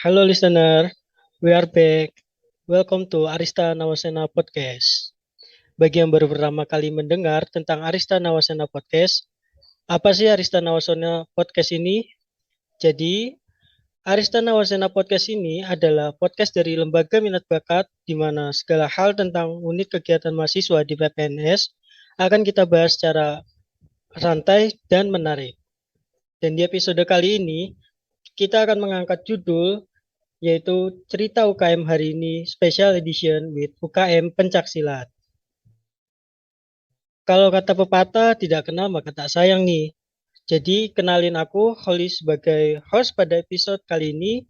Hello listener, we are back. Welcome to Arista Nawasena Podcast. Bagi yang baru pertama kali mendengar tentang Arista Nawasena Podcast, apa sih Arista Nawasena Podcast ini? Jadi, Arista Nawasena Podcast ini adalah podcast dari Lembaga Minat Bakat di mana segala hal tentang unit kegiatan mahasiswa di PPNS akan kita bahas secara santai dan menarik. Dan di episode kali ini, kita akan mengangkat judul yaitu cerita UKM hari ini Special Edition with UKM Pencaksilat. Kalau kata pepatah tidak kenal maka tak sayang nih. Jadi kenalin aku Holly sebagai host pada episode kali ini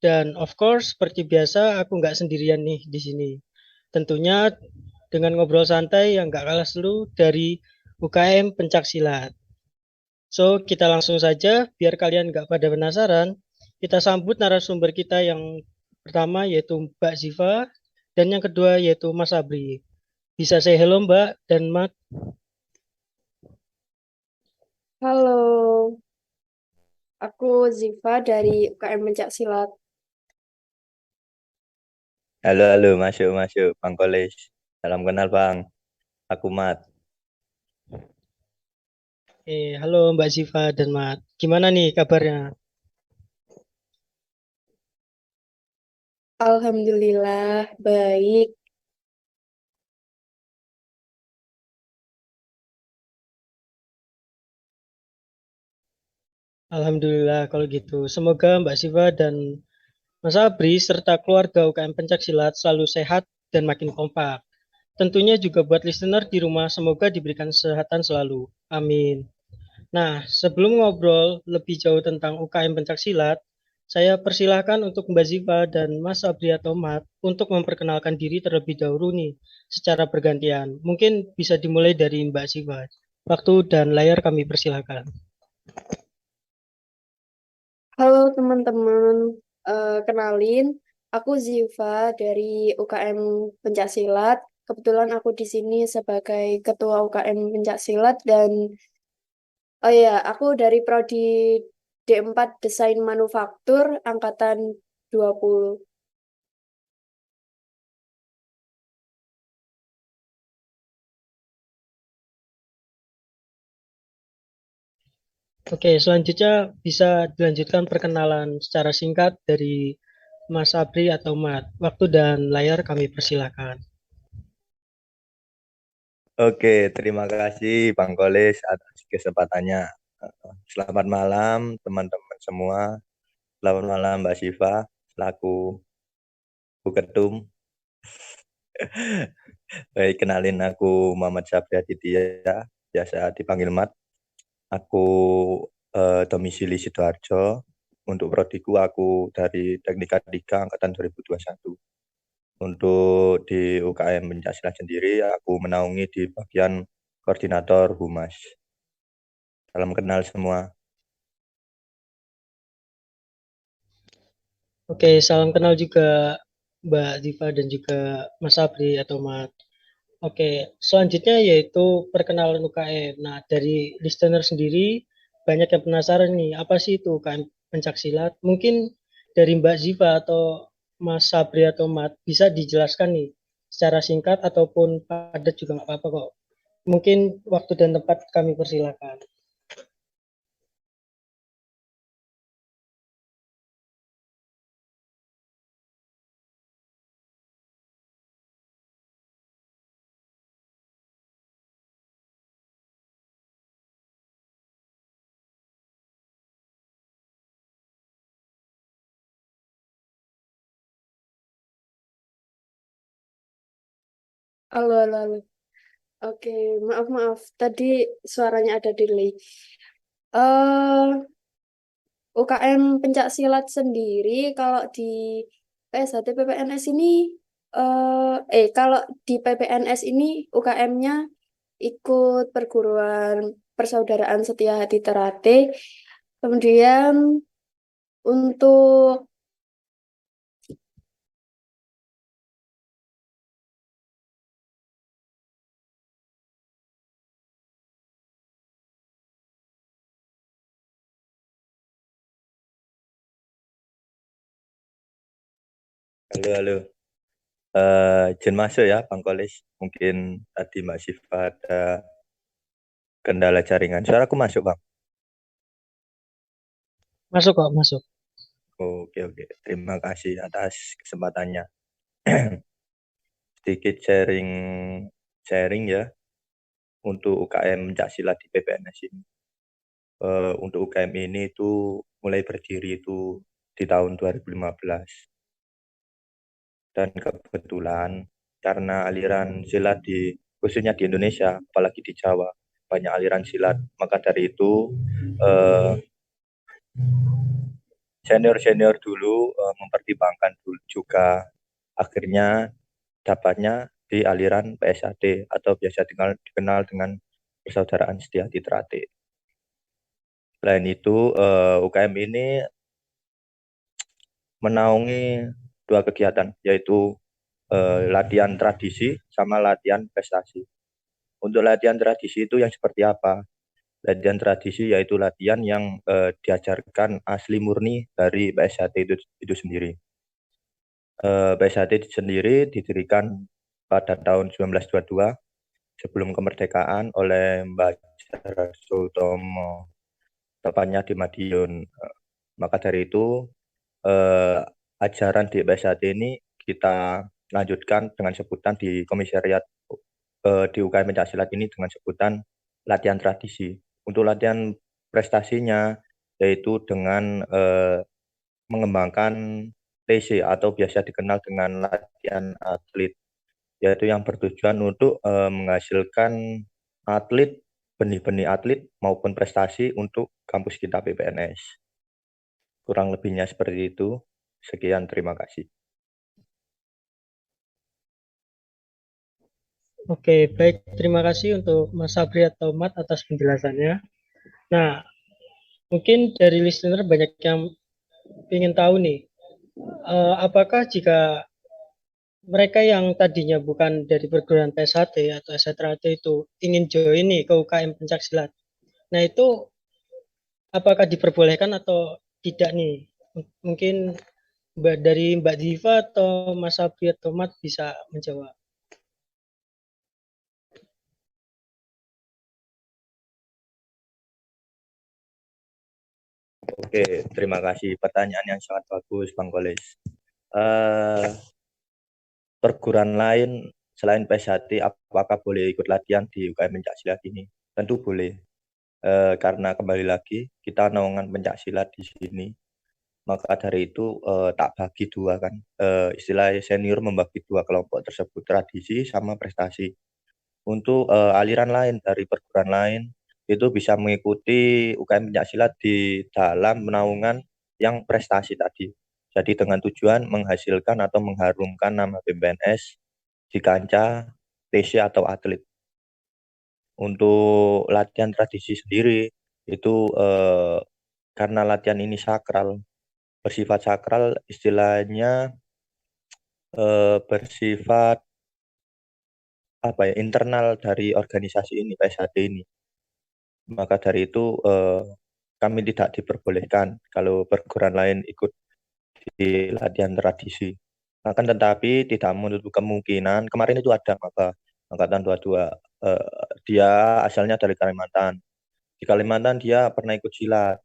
dan of course seperti biasa aku nggak sendirian nih di sini. Tentunya dengan ngobrol santai yang nggak kalah seru dari UKM Pencaksilat. So kita langsung saja biar kalian nggak pada penasaran. Kita sambut narasumber kita yang pertama yaitu Mbak Ziva dan yang kedua yaitu Mas Abri. Bisa saya hello Mbak dan Mat. Halo, aku Ziva dari UKM Pencak Silat. Halo, halo, masuk, masuk, Bang Kolis. Salam kenal, Bang. Aku Mat. Halo Mbak Ziva dan Mat. Gimana nih kabarnya? Alhamdulillah, baik. Alhamdulillah kalau gitu. Semoga Mbak Ziva dan Mas Abri serta keluarga UKM Pencaksilat selalu sehat dan makin kompak. Tentunya juga buat listener di rumah semoga diberikan kesehatan selalu. Amin. Nah, sebelum ngobrol lebih jauh tentang UKM Pencaksilat, saya persilahkan untuk Mbak Ziva dan Mas Abri atau Mat untuk memperkenalkan diri terlebih dahulu nih, secara bergantian. Mungkin bisa dimulai dari Mbak Ziva. Waktu dan layar kami persilahkan. Halo teman-teman, kenalin, aku Ziva dari UKM Pencak Silat. Kebetulan aku di sini sebagai Ketua UKM Pencak Silat dan oh ya, aku dari Prodi D4 Desain Manufaktur angkatan 20. Oke, selanjutnya bisa dilanjutkan perkenalan secara singkat dari Mas Abri atau Mat. Waktu dan layar kami persilahkan. Oke, terima kasih, Bang Kolis, atas kesempatannya. Selamat malam, teman-teman semua. Selamat malam, Mbak Siva, selaku Bu Ketum. Baik, kenalin aku Muhammad Sabri Aditya, biasa dipanggil Mat. Aku domisili Sidoarjo. Untuk prodiku, aku dari Teknika 3 Angkatan 2021. Untuk di UKM Pencaksilat sendiri, aku menaungi di bagian koordinator Humas. Salam kenal semua. Oke, salam kenal juga Mbak Ziva dan juga Mas Abri atau Mat. Oke, selanjutnya yaitu perkenalan UKM. Nah, dari listener sendiri banyak yang penasaran nih, apa sih itu UKM Pencaksilat? Mungkin dari Mbak Ziva atau Mas Sabri atau Mat bisa dijelaskan nih secara singkat ataupun padat juga nggak apa-apa kok. Mungkin waktu dan tempat kami persilakan. Halo, halo, halo. Oke, maaf, maaf. Tadi suaranya ada delay. UKM Pencak Silat sendiri kalau di PSHT PPNS ini kalau di PPNS ini UKM-nya ikut perguruan Persaudaraan Setia Hati Terate. Kemudian untuk Halo. Izin masuk ya, Bang Kolis. Mungkin tadi Mbak Siva ada kendala jaringan. Suaraku masuk, Bang. Masuk kok, masuk. Oke. Terima kasih atas kesempatannya. Sedikit sharing ya untuk UKM Pencaksilat di PPNS ini. Untuk UKM ini itu mulai berdiri itu di tahun 2015. Dan kebetulan karena aliran silat khususnya di Indonesia, apalagi di Jawa, banyak aliran silat. Maka dari itu senior dulu mempertimbangkan dulu juga, akhirnya dapatnya di aliran PSAD atau biasa dikenal dengan Persaudaraan Setiadi Trate. Selain itu, UKM ini menaungi dua kegiatan, yaitu latihan tradisi sama latihan prestasi. Untuk latihan tradisi itu yang seperti apa? Latihan tradisi yaitu latihan yang diajarkan asli murni dari PSAT itu sendiri. PSAT sendiri didirikan pada tahun 1922 sebelum kemerdekaan oleh Mbak Sutomo, tepatnya di Madiun. Maka dari itu ajaran di PSAT ini kita lanjutkan dengan sebutan di komisariat di UKM Pencaksilat ini dengan sebutan latihan tradisi. Untuk latihan prestasinya yaitu dengan mengembangkan TC atau biasa dikenal dengan latihan atlet, yaitu yang bertujuan untuk menghasilkan atlet, benih-benih atlet maupun prestasi untuk kampus kita PPNS. Kurang lebihnya seperti itu. Sekian, terima kasih. Oke, baik. Terima kasih untuk Mas Sabri atau Mat atas penjelasannya. Nah, mungkin dari listener banyak yang ingin tahu nih, apakah jika mereka yang tadinya bukan dari perguruan PSHT atau STRAT itu ingin join nih ke UKM Pencaksilat. Nah, itu apakah diperbolehkan atau tidak nih? Mungkin dari Mbak Diva atau Mas Sabri atau Mat bisa menjawab. Oke, terima kasih. Pertanyaan yang sangat bagus, Bang Kolis. Perguruan lain selain PSHT, apakah boleh ikut latihan di UKM Pencaksilat ini? Tentu boleh. Karena kembali lagi, kita naungan pencaksilat di sini. Maka dari itu tak bagi dua kan. Istilah senior membagi dua kelompok tersebut, tradisi sama prestasi. Untuk aliran lain dari perguruan lain itu bisa mengikuti UKM Pencaksilat di dalam naungan yang prestasi tadi. Jadi dengan tujuan menghasilkan atau mengharumkan nama PPNS di kancah TC atau atlet. Untuk latihan tradisi sendiri itu karena latihan ini sakral, bersifat sakral, istilahnya bersifat internal dari organisasi ini, PSHT ini. Maka dari itu kami tidak diperbolehkan kalau perguruan lain ikut di latihan tradisi. Akan tetapi tidak menutup kemungkinan, kemarin itu ada angkatan 22, dia asalnya dari Kalimantan. Di Kalimantan dia pernah ikut silat.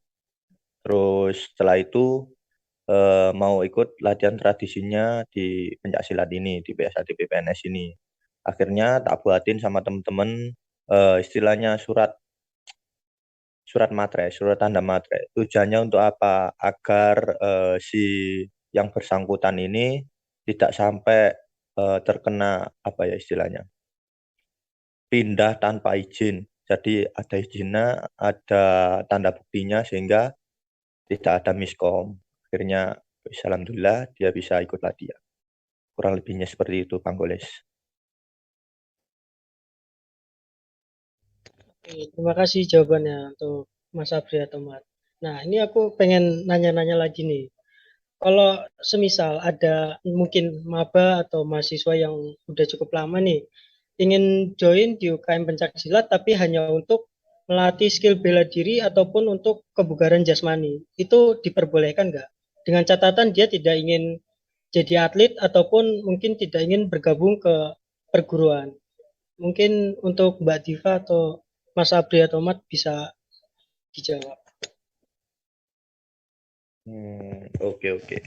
Terus setelah itu mau ikut latihan tradisinya di pencaksilat ini, di PSAD PPNS ini. Akhirnya tak buatin sama teman-teman istilahnya surat tanda matre. Tujuannya untuk apa? Agar si yang bersangkutan ini tidak sampai terkena apa ya istilahnya, pindah tanpa izin. Jadi ada izinnya, ada tanda buktinya sehingga tidak ada miskom. Akhirnya alhamdulillah dia bisa ikut latihan. Kurang lebihnya seperti itu, Bang Goles. Oke, terima kasih jawabannya untuk Mas Sabri atau Mat. Nah, ini aku pengen nanya-nanya lagi nih. Kalau semisal ada mungkin maba atau mahasiswa yang udah cukup lama nih, ingin join di UKM Pencaksilat tapi hanya untuk melatih skill bela diri ataupun untuk kebugaran jasmani, itu diperbolehkan nggak? Dengan catatan dia tidak ingin jadi atlet ataupun mungkin tidak ingin bergabung ke perguruan. Mungkin untuk Mbak Diva atau Mas Abri atau Mat bisa dijawab. Oke oke.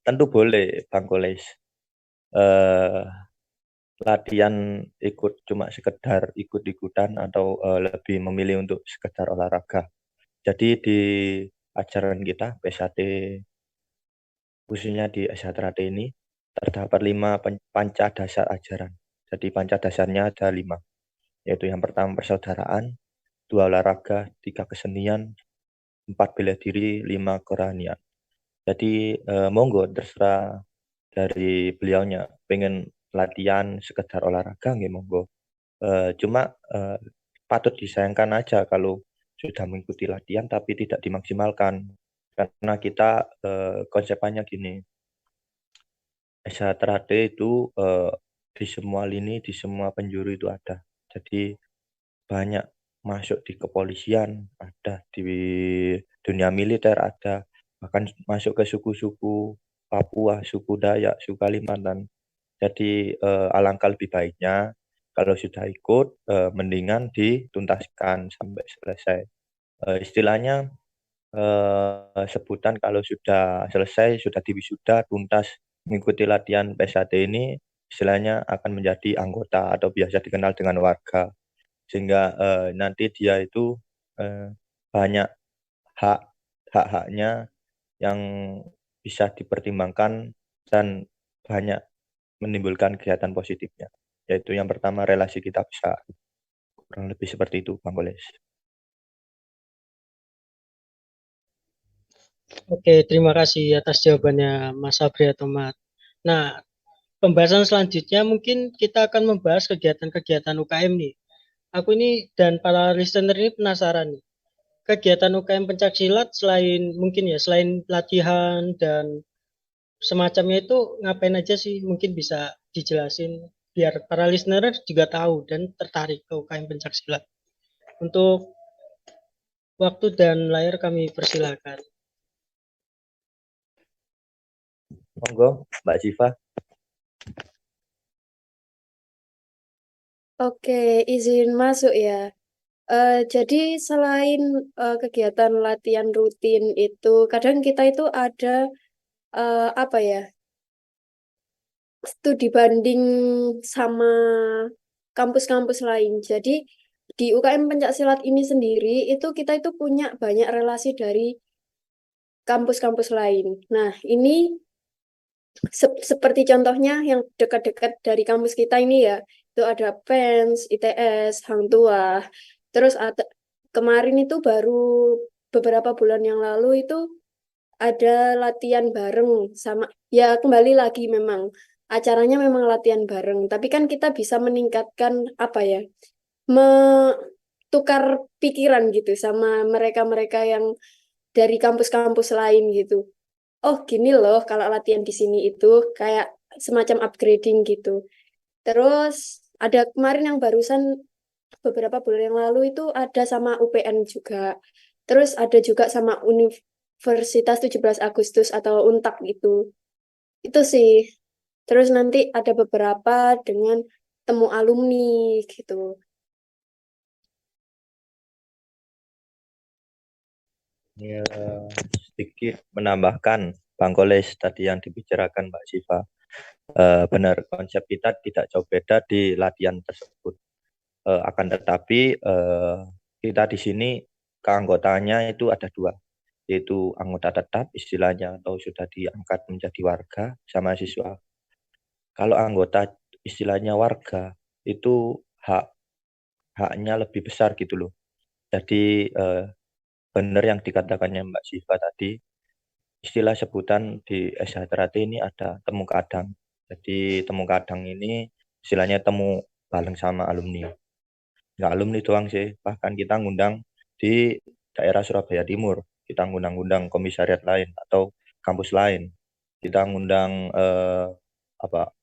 Tentu boleh, Bang Koles. Eh, Latihan ikut cuma sekedar ikut-ikutan atau lebih memilih untuk sekedar olahraga. Jadi di ajaran kita PSAT, khususnya di SHTRAT ini terdapat 5 panca dasar ajaran. Jadi panca dasarnya ada 5, yaitu yang pertama persaudaraan, 2 olahraga, 3 kesenian, 4 bela diri, 5 kerohanian. Jadi monggo terserah dari beliaunya pengen latihan sekedar olahraga nggih monggo. Cuma patut disayangkan aja kalau sudah mengikuti latihan tapi tidak dimaksimalkan. Karena kita konsepannya gini, SHTRAT itu di semua lini, di semua penjuru itu ada. Jadi banyak masuk di kepolisian, ada di dunia militer ada, bahkan masuk ke suku-suku Papua, suku Dayak, suku Kalimantan. Jadi alangkah lebih baiknya kalau sudah ikut mendingan dituntaskan sampai selesai. Istilahnya sebutan kalau sudah selesai, sudah diwisuda, tuntas mengikuti latihan PSAT ini, istilahnya akan menjadi anggota atau biasa dikenal dengan warga. Sehingga nanti dia itu banyak hak hak-haknya yang bisa dipertimbangkan dan banyak menimbulkan kegiatan positifnya. Yaitu yang pertama relasi kita bisa kurang lebih seperti itu, Bang Koles. Oke, terima kasih atas jawabannya Mas Abri atau Mat. Nah, pembahasan selanjutnya mungkin kita akan membahas kegiatan-kegiatan UKM nih. Aku ini dan para listener ini penasaran nih. Kegiatan UKM pencaksilat selain mungkin ya selain latihan dan semacamnya itu ngapain aja sih? Mungkin bisa dijelasin biar para listener juga tahu dan tertarik ke UKM pencaksilat. Untuk waktu dan layar kami persilakan. Monggo, Mbak Siva. Oke, izin masuk ya. Jadi selain kegiatan latihan rutin itu, kadang kita itu ada apa ya, studi banding sama kampus-kampus lain. Jadi di UKM Pencaksilat ini sendiri itu kita itu punya banyak relasi dari kampus-kampus lain. Nah, ini seperti contohnya yang dekat-dekat dari kampus kita ini ya, itu ada PENS, ITS, Hang Tuah. Terus ada kemarin itu baru beberapa bulan yang lalu itu ada latihan bareng sama ya kembali lagi memang acaranya memang latihan bareng, tapi kan kita bisa meningkatkan apa ya? Tukar pikiran gitu sama mereka-mereka yang dari kampus-kampus lain gitu. Oh, gini loh kalau latihan di sini itu kayak semacam upgrading gitu. Terus ada kemarin yang barusan beberapa bulan yang lalu itu ada sama UPN juga. Terus ada juga sama Universitas 17 Agustus atau UNTAK gitu. Itu sih. Terus nanti ada beberapa dengan temu alumni gitu. Ya, sedikit menambahkan Bang Koles tadi yang dibicarakan Mbak Siva. Benar, konsep kita tidak jauh beda di latihan tersebut. Akan tetapi kita di sini keanggotaannya itu ada 2, yaitu anggota tetap istilahnya atau sudah diangkat menjadi warga sama siswa. Kalau anggota istilahnya warga itu haknya lebih besar gitu loh. Jadi benar yang dikatakannya Mbak Siva tadi, istilah sebutan di SHTRAT ini ada temu kadang. Jadi temu kadang ini istilahnya temu bareng sama alumni. Nggak alumni doang sih, bahkan kita ngundang di daerah Surabaya Timur, kita ngundang-ngundang komisariat lain atau kampus lain, kita ngundang apa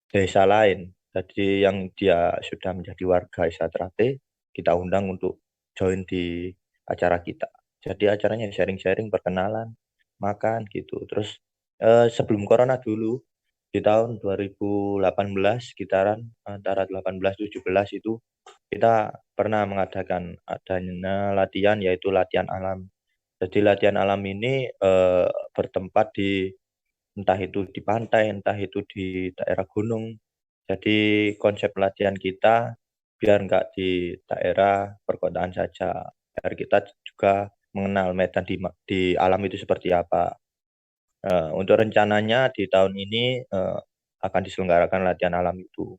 desa lain. Jadi yang dia sudah menjadi warga Isatrate, kita undang untuk join di acara kita. Jadi acaranya sharing-sharing, perkenalan, makan gitu. Terus sebelum corona dulu, di tahun 2018 sekitaran antara 18-17 itu kita pernah mengadakan adanya latihan yaitu latihan alam. Jadi latihan alam ini bertempat di entah itu di pantai, entah itu di daerah gunung. Jadi konsep latihan kita biar nggak di daerah perkotaan saja, biar kita juga mengenal medan di alam itu seperti apa. Untuk rencananya di tahun ini akan diselenggarakan latihan alam itu.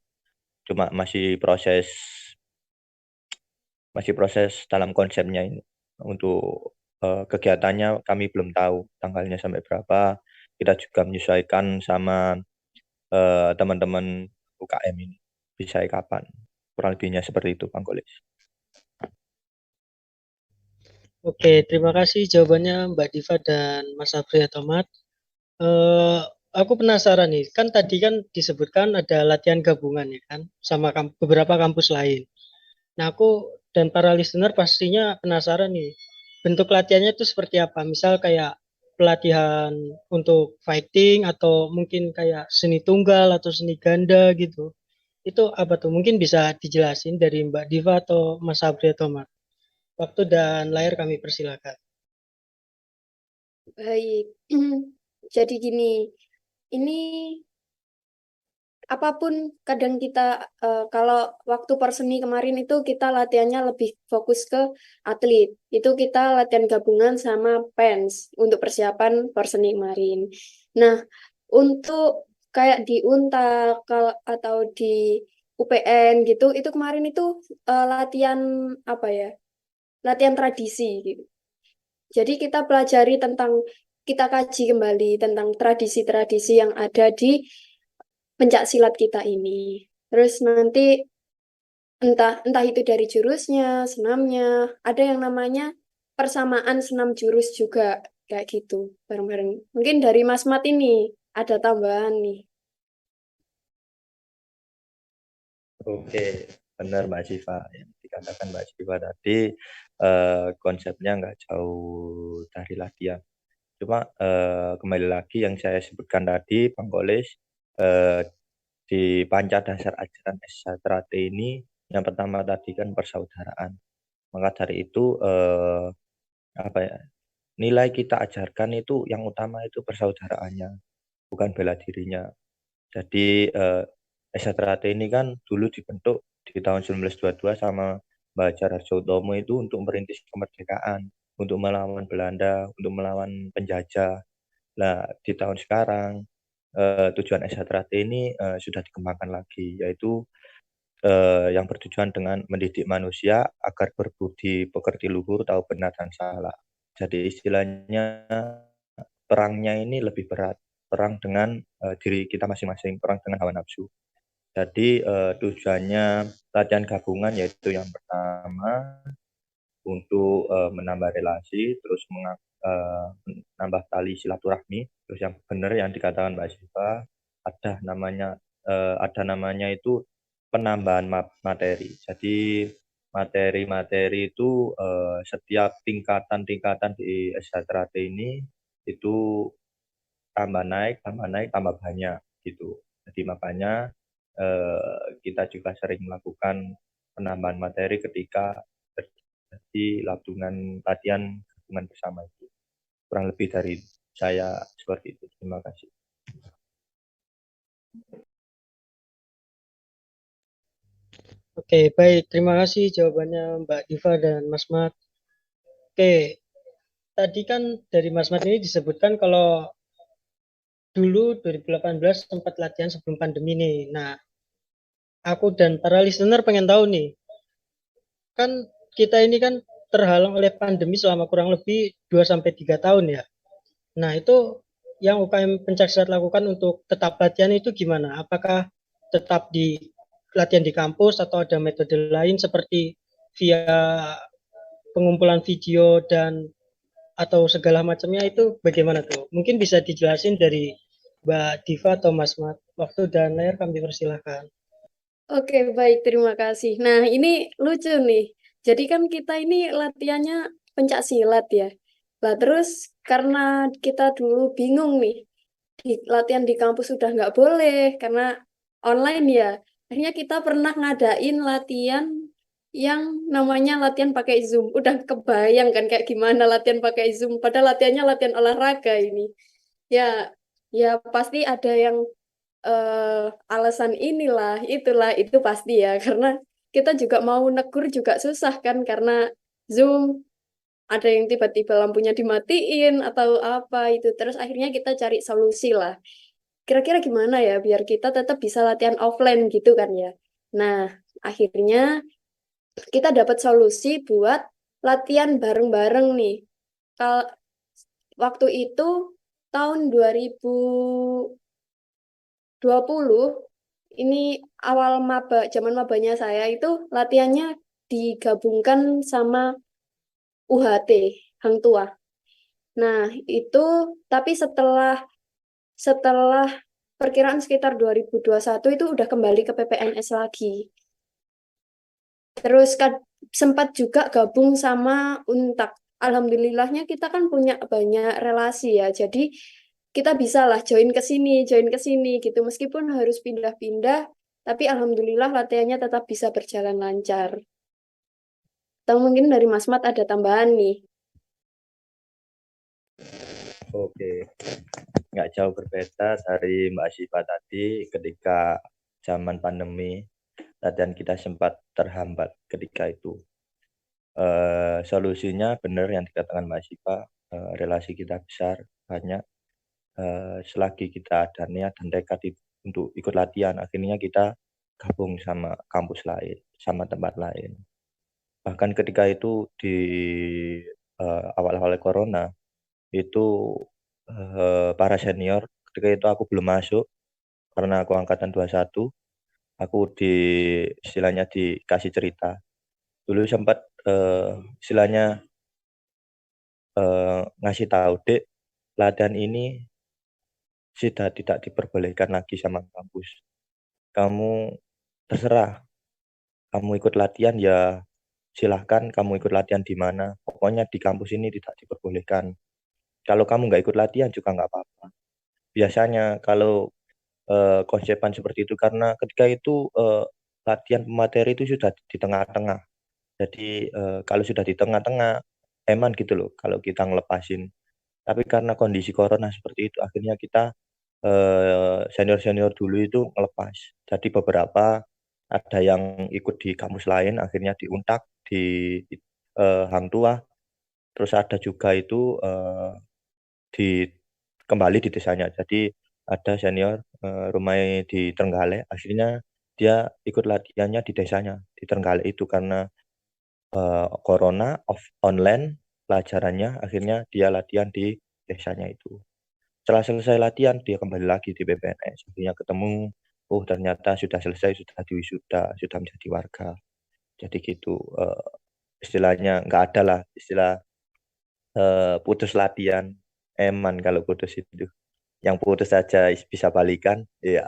Cuma masih proses dalam konsepnya ini. Untuk kegiatannya kami belum tahu tanggalnya sampai berapa. Kita juga menyesuaikan sama teman-teman UKM ini. Bisa kapan? Kurang lebihnya seperti itu, Bang Kolis. Oke, terima kasih jawabannya Mbak Diva dan Mas Afri atau Mat. Eh, aku penasaran nih, kan tadi kan disebutkan ada latihan gabungan ya kan, sama beberapa kampus lain. Nah, aku dan para listener pastinya penasaran nih, bentuk latihannya itu seperti apa? Misal kayak pelatihan untuk fighting atau mungkin kayak seni tunggal atau seni ganda gitu. Itu apa tuh? Mungkin bisa dijelasin dari Mbak Diva atau Mas Sabri atau Mat. Waktu dan layar kami persilakan. Baik. Jadi gini, ini apapun kadang kita kalau waktu perseni kemarin itu kita latihannya lebih fokus ke atlet. Itu kita latihan gabungan sama PENS untuk persiapan perseni kemarin. Nah, untuk kayak di Unta atau di UPN gitu, itu kemarin itu latihan apa ya? Latihan tradisi gitu. Jadi kita pelajari tentang kita kaji kembali tentang tradisi-tradisi yang ada di pencak silat kita ini. Terus nanti entah entah itu dari jurusnya, senamnya, ada yang namanya persamaan senam jurus juga kayak gitu bareng-bareng. Mungkin dari Mas Mat ini ada tambahan nih. Oke, benar Mbak Siva. Yang dikatakan Mbak Siva tadi konsepnya nggak jauh dari latihan. Cuma kembali lagi yang saya sebutkan tadi, Bang Kolis, eh, di panca dasar ajaran SSTRAT ini yang pertama tadi kan persaudaraan. Maka dari itu apa ya, nilai kita ajarkan itu yang utama itu persaudaraannya, bukan bela dirinya. Jadi SSTRAT ini kan dulu dibentuk di tahun 1922 sama Mbak Hajar Harjo Utomo itu untuk merintis kemerdekaan, untuk melawan Belanda, untuk melawan penjajah. Nah, di tahun sekarang tujuan SHTRAT ini sudah dikembangkan lagi, yaitu yang bertujuan dengan mendidik manusia agar berbudi pekerti luhur, tahu benar dan salah. Jadi istilahnya perangnya ini lebih berat, perang dengan diri kita masing-masing, perang dengan hawa nafsu. Jadi tujuannya latihan gabungan yaitu yang pertama untuk menambah relasi, terus menambah tali silaturahmi. Terus yang benar yang dikatakan Mbak Siva, ada namanya itu penambahan materi. Jadi materi-materi itu setiap tingkatan-tingkatan di SHTRAT ini itu tambah naik, tambah banyak gitu. Jadi makanya kita juga sering melakukan penambahan materi ketika terjadi latihan gabungan bersama itu. Kurang lebih dari saya seperti itu. Terima kasih. Oke, baik. Terima kasih jawabannya Mbak Diva dan Mas Mat. Oke, tadi kan dari Mas Mat ini disebutkan kalau dulu 2018 sempat latihan sebelum pandemi nih. Nah, aku dan para listener pengen tahu nih, kan kita ini kan terhalang oleh pandemi selama kurang lebih 2 sampai 3 tahun ya. Nah, itu yang UKM Pencaksilat lakukan untuk tetap latihan itu gimana? Apakah tetap di latihan di kampus atau ada metode lain seperti via pengumpulan video dan atau segala macamnya itu bagaimana tuh? Mungkin bisa dijelasin dari Mbak Diva atau Mas Mat. Waktu dan layar kami persilahkan. Oke, baik, terima kasih. Nah, ini lucu nih. Jadi kan kita ini latihannya pencak silat ya. Lah terus karena kita dulu bingung nih latihan di kampus sudah nggak boleh karena online ya. Akhirnya kita pernah ngadain latihan yang namanya latihan pakai Zoom. Udah kebayang kan kayak gimana latihan pakai Zoom. Padahal latihannya latihan olahraga ini. Ya, ya pasti ada yang alasan inilah, itulah, itu pasti ya. Karena kita juga mau negur juga susah kan karena Zoom ada yang tiba-tiba lampunya dimatiin atau apa itu. Terus akhirnya kita cari solusi lah. Kira-kira gimana ya biar kita tetap bisa latihan offline gitu kan ya. Nah, akhirnya kita dapat solusi buat latihan bareng-bareng nih. Kalau waktu itu tahun 2020 ini awal maba, zaman mabanya saya itu latihannya digabungkan sama UHT, Hang Tua. Nah, itu tapi setelah setelah perkiraan sekitar 2021 itu udah kembali ke PPNS lagi. Terus sempat juga gabung sama Untak. Alhamdulillahnya kita kan punya banyak relasi ya. Jadi kita bisa lah join ke sini gitu. Meskipun harus pindah-pindah, tapi alhamdulillah latihannya tetap bisa berjalan lancar. Atau mungkin dari Mas Mat ada tambahan nih. Oke, nggak jauh berbeda dari Mbak Syifa tadi ketika zaman pandemi latihan kita sempat terhambat ketika itu. Solusinya benar yang dikatakan Mbak Syifa, relasi kita besar, banyak. Selagi kita ada niat dan tekad untuk ikut latihan, akhirnya kita gabung sama kampus lain, sama tempat lain. Bahkan ketika itu di awal-awal corona, itu para senior, ketika itu aku belum masuk, karena aku angkatan 21, aku istilahnya dikasih cerita. Dulu sempat istilahnya ngasih tahu, Dek, latihan ini sudah tidak diperbolehkan lagi sama kampus. Kamu terserah, kamu ikut latihan ya silahkan, kamu ikut latihan di mana. Pokoknya di kampus ini tidak diperbolehkan. Kalau kamu nggak ikut latihan juga nggak apa-apa. Biasanya kalau konsepan seperti itu karena ketika itu latihan pemateri itu sudah di tengah-tengah. Jadi kalau sudah di tengah-tengah, eman gitu loh kalau kita ngelepasin. Tapi karena kondisi corona seperti itu, akhirnya kita senior-senior dulu itu ngelepas. Jadi beberapa ada yang ikut di kampus lain, akhirnya di Untak, di Hang Tuah, terus ada juga itu di kembali di desanya. Jadi ada senior rumahnya di Trenggalek, akhirnya dia ikut latihannya di desanya di Trenggalek itu karena corona online pelajarannya, akhirnya dia latihan di desanya itu. Setelah selesai latihan, dia kembali lagi di PPNS. Akhirnya ketemu, oh ternyata sudah selesai, sudah diwisuda, sudah menjadi warga. Jadi gitu, istilahnya nggak ada lah istilah putus latihan. Eman kalau putus itu. Yang putus saja bisa balikan. Iya.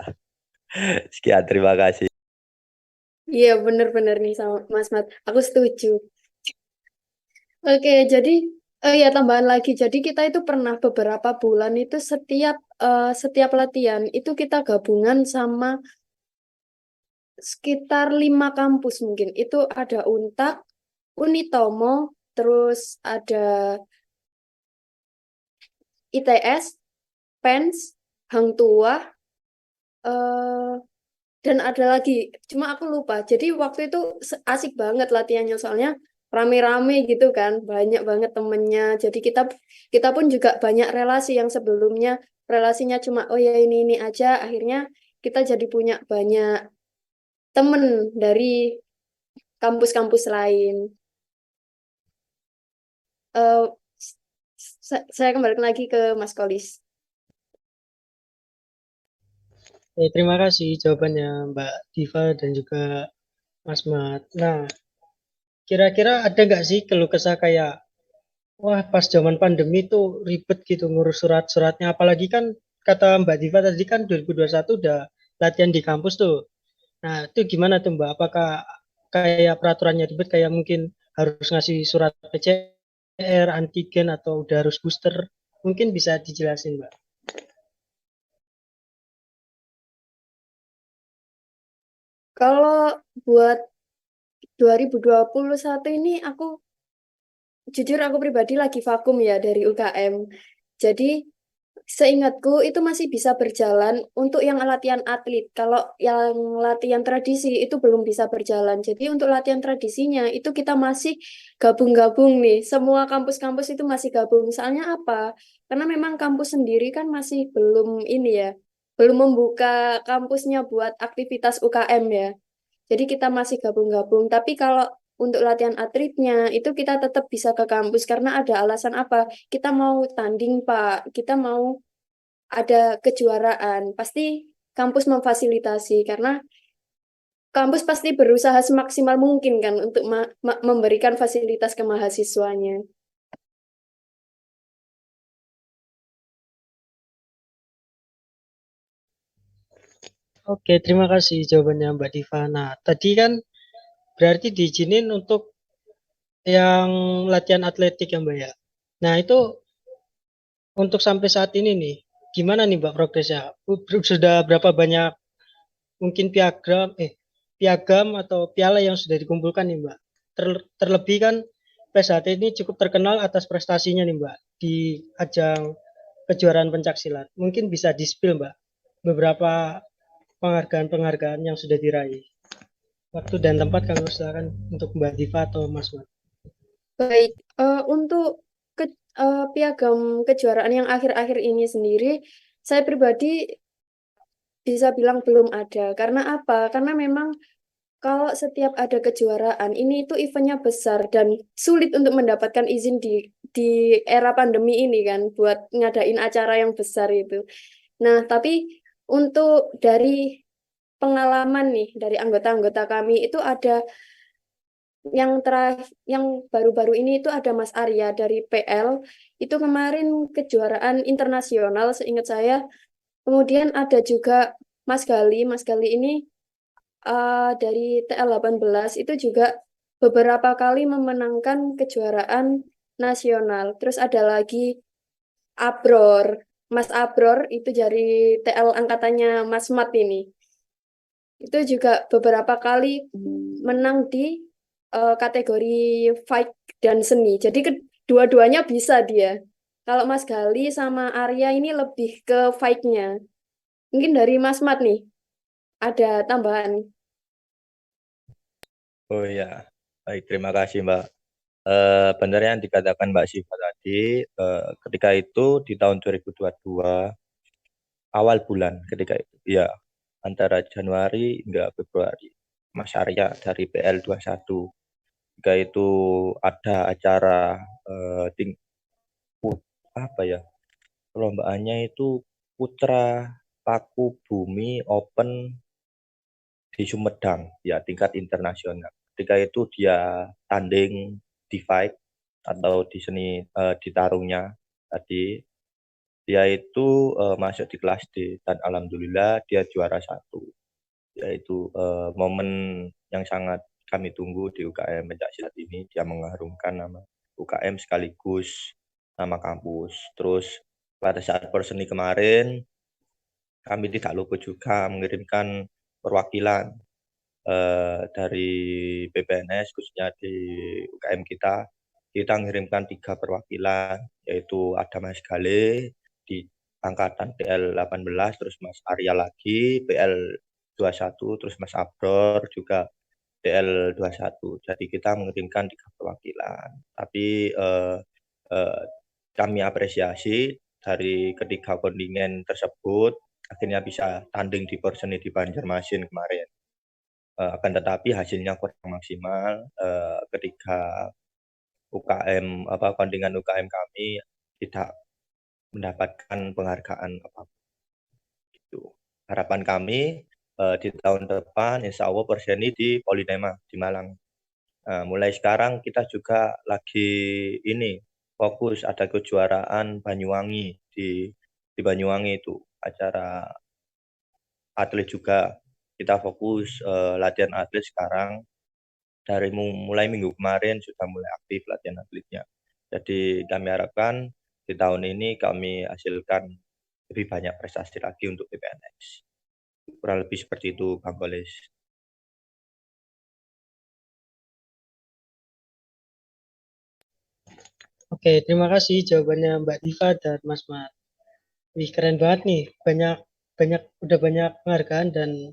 Sekian, terima kasih. Iya, bener-bener nih sama Mas Mat. Aku setuju. Oke, jadi ya tambahan lagi. Jadi kita itu pernah beberapa bulan itu setiap latihan itu kita gabungan sama sekitar 5 kampus mungkin. Itu ada Untak, Unitomo, terus ada ITS, PENS, Hang Tuah, eh, dan ada lagi. Cuma aku lupa. Jadi waktu itu asik banget latihannya soalnya rame-rame gitu kan, banyak banget temennya. Jadi kita kita pun juga banyak relasi yang sebelumnya relasinya cuma oh ya ini aja. Akhirnya kita jadi punya banyak temen dari kampus-kampus lain. Eh, saya kembali lagi ke Mas Kolis. Terima kasih jawabannya Mbak Diva dan juga Mas Mat. Nah, kira-kira ada nggak sih keluh kesah kayak, wah pas zaman pandemi tuh ribet gitu ngurus surat-suratnya. Apalagi kan kata Mbak Diva tadi kan 2021 udah latihan di kampus tuh. Nah, itu gimana tuh Mbak? Apakah kayak peraturannya ribet kayak mungkin harus ngasih surat PCR, antigen atau udah harus booster? Mungkin bisa dijelasin Mbak. Kalau buat 2021 ini jujur aku pribadi lagi vakum ya dari UKM. Jadi seingatku itu masih bisa berjalan untuk yang latihan atlet. Kalau yang latihan tradisi itu belum bisa berjalan. Jadi untuk latihan tradisinya itu kita masih gabung-gabung nih. Semua kampus-kampus itu masih gabung. Soalnya apa? Karena memang kampus sendiri kan masih belum ini ya, belum membuka kampusnya buat aktivitas UKM ya. Jadi kita masih gabung-gabung. Tapi kalau untuk latihan atletnya itu kita tetap bisa ke kampus karena ada alasan apa? Kita mau tanding, Pak. Kita mau ada kejuaraan. Pasti kampus memfasilitasi karena kampus pasti berusaha semaksimal mungkin kan untuk memberikan fasilitas ke mahasiswanya. Oke, terima kasih jawabannya Mbak Diva. Nah, tadi kan berarti diizinin untuk yang latihan atletik ya Mbak ya. Nah, itu untuk sampai saat ini nih, gimana nih Mbak progresnya? Sudah berapa banyak mungkin piagam atau piala yang sudah dikumpulkan nih Mbak? Terlebih kan PSHT ini cukup terkenal atas prestasinya nih Mbak di ajang kejuaraan pencak silat. Mungkin bisa di-spill Mbak beberapa penghargaan-penghargaan yang sudah diraih. Waktu dan tempat kami silakan untuk Mbak Diva atau Mas Mat. Baik, untuk piagam kejuaraan yang akhir-akhir ini sendiri, saya pribadi bisa bilang belum ada. Karena apa? Karena memang kalau setiap ada kejuaraan, ini itu eventnya besar dan sulit untuk mendapatkan izin di era pandemi ini kan, buat ngadain acara yang besar itu. Nah, tapi untuk dari pengalaman nih, dari anggota-anggota kami, itu ada yang baru-baru ini itu ada Mas Arya dari PL, itu kemarin kejuaraan internasional seingat saya. Kemudian ada juga Mas Gali ini dari TL18 itu juga beberapa kali memenangkan kejuaraan nasional. Terus ada lagi Abror. Mas Abror itu dari TL angkatannya Mas Mat ini. Itu juga beberapa kali menang di kategori fight dan seni. Jadi kedua-duanya bisa dia. Kalau Mas Gali sama Arya ini lebih ke fight-nya. Mungkin dari Mas Mat nih, ada tambahan. Oh ya, baik, terima kasih Mbak. Benar yang dikatakan Mbak Siva tadi, ketika itu di tahun 2022 awal bulan ketika itu, ya antara Januari hingga Februari, Mas Arya dari PL21 ketika itu ada acara eh, ting apa ya, perlombaannya itu Putra Paku Bumi Open di Sumedang, ya tingkat internasional. Ketika itu dia tanding di fight atau di seni di tarungnya tadi, dia itu masuk di kelas D dan alhamdulillah dia juara satu. Yaitu momen yang sangat kami tunggu di UKM Pencaksilat ini. Dia mengharumkan nama UKM sekaligus nama kampus. Terus pada saat perseni kemarin kami tidak lupa juga mengirimkan perwakilan dari PPNS khususnya di UKM kita mengirimkan 3 perwakilan, yaitu ada Mas Gale di angkatan PL18, terus Mas Arya lagi PL21, terus Mas Abror juga PL21. Jadi kita mengirimkan 3 perwakilan. Tapi eh, kami apresiasi dari ketiga kontingen tersebut akhirnya bisa tanding di Porseni di Banjarmasin kemarin. Akan tetapi hasilnya kurang maksimal ketika UKM kontingen UKM kami tidak mendapatkan penghargaan apapun itu. Harapan kami di tahun depan insya Allah Perseni di Polinema di Malang. Mulai sekarang kita juga lagi ini fokus ada kejuaraan Banyuwangi di Banyuwangi itu acara atlet juga. Kita fokus latihan atlet sekarang dari mulai minggu kemarin sudah mulai aktif latihan atletnya. Jadi kami harapkan di tahun ini kami hasilkan lebih banyak prestasi lagi untuk PPNS. Kurang lebih seperti itu, Bang Kolis. Oke, terima kasih jawabannya Mbak Diva dan Mas Mat. Wih, keren banget nih. Udah banyak penghargaan dan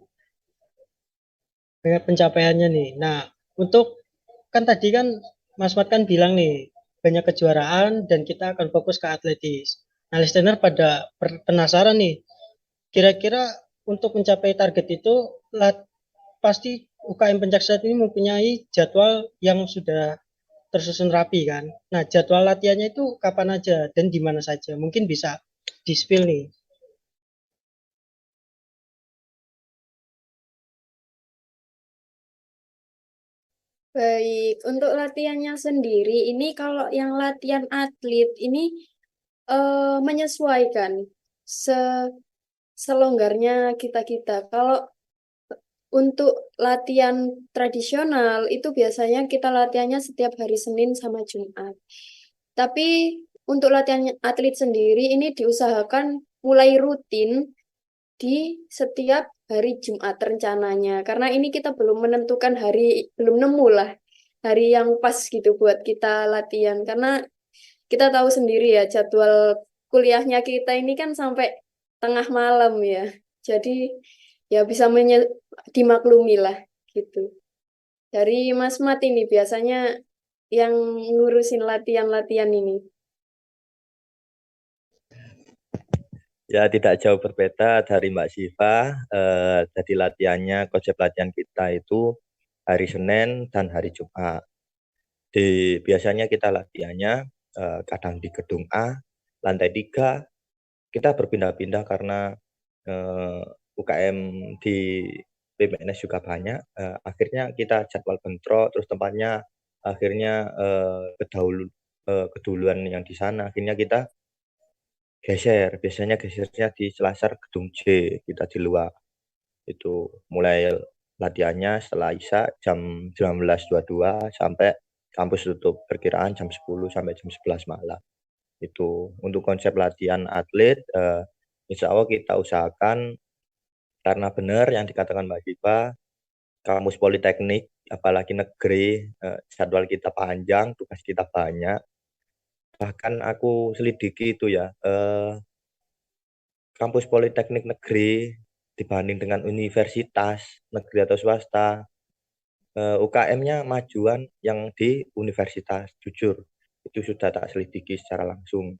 banyak pencapaiannya nih. Nah, untuk kan tadi kan Mas Mat kan bilang nih banyak kejuaraan dan kita akan fokus ke atletis. Nah, listener pada penasaran nih. Kira-kira untuk mencapai target itu pasti UKM Pencaksilat ini mempunyai jadwal yang sudah tersusun rapi kan. Nah, jadwal latihannya itu kapan aja dan di mana saja? Mungkin bisa di-spill nih. Baik, untuk latihannya sendiri, ini kalau yang latihan atlet ini menyesuaikan se selonggarnya kita-kita. Kalau untuk latihan tradisional itu biasanya kita latihannya setiap hari Senin sama Jumat. Tapi untuk latihan atlet sendiri ini diusahakan mulai rutin di setiap hari Jumat rencananya. Karena ini kita belum menentukan hari, belum nemu lah hari yang pas gitu buat kita latihan. Karena kita tahu sendiri ya jadwal kuliahnya kita ini kan sampai tengah malam ya. Jadi ya bisa dimaklumi lah gitu. Dari Mas Mat ini biasanya yang ngurusin latihan-latihan ini. Ya tidak jauh berbeda dari Mbak Siva. Jadi latihannya, konsep latihan kita itu hari Senin dan hari Jumat. Biasanya kita latihannya kadang di gedung A, lantai 3. Kita berpindah-pindah karena UKM di PPNS juga banyak. Akhirnya kita jadwal bentrok, terus tempatnya akhirnya keduluan yang di sana. Akhirnya kita geser, biasanya gesernya di Selasar gedung C, kita di luar. Itu mulai latihannya setelah Isya jam 19.22 sampai kampus tutup perkiraan jam 10 sampai jam 11 malam. Itu untuk konsep latihan atlet, insya Allah kita usahakan karena benar yang dikatakan Mbak Diva, kampus politeknik, apalagi negeri, jadwal kita panjang, tugas kita banyak. Bahkan aku selidiki itu ya, kampus politeknik negeri dibanding dengan universitas negeri atau swasta, UKM-nya majuan yang di universitas, jujur. Itu sudah tak selidiki secara langsung.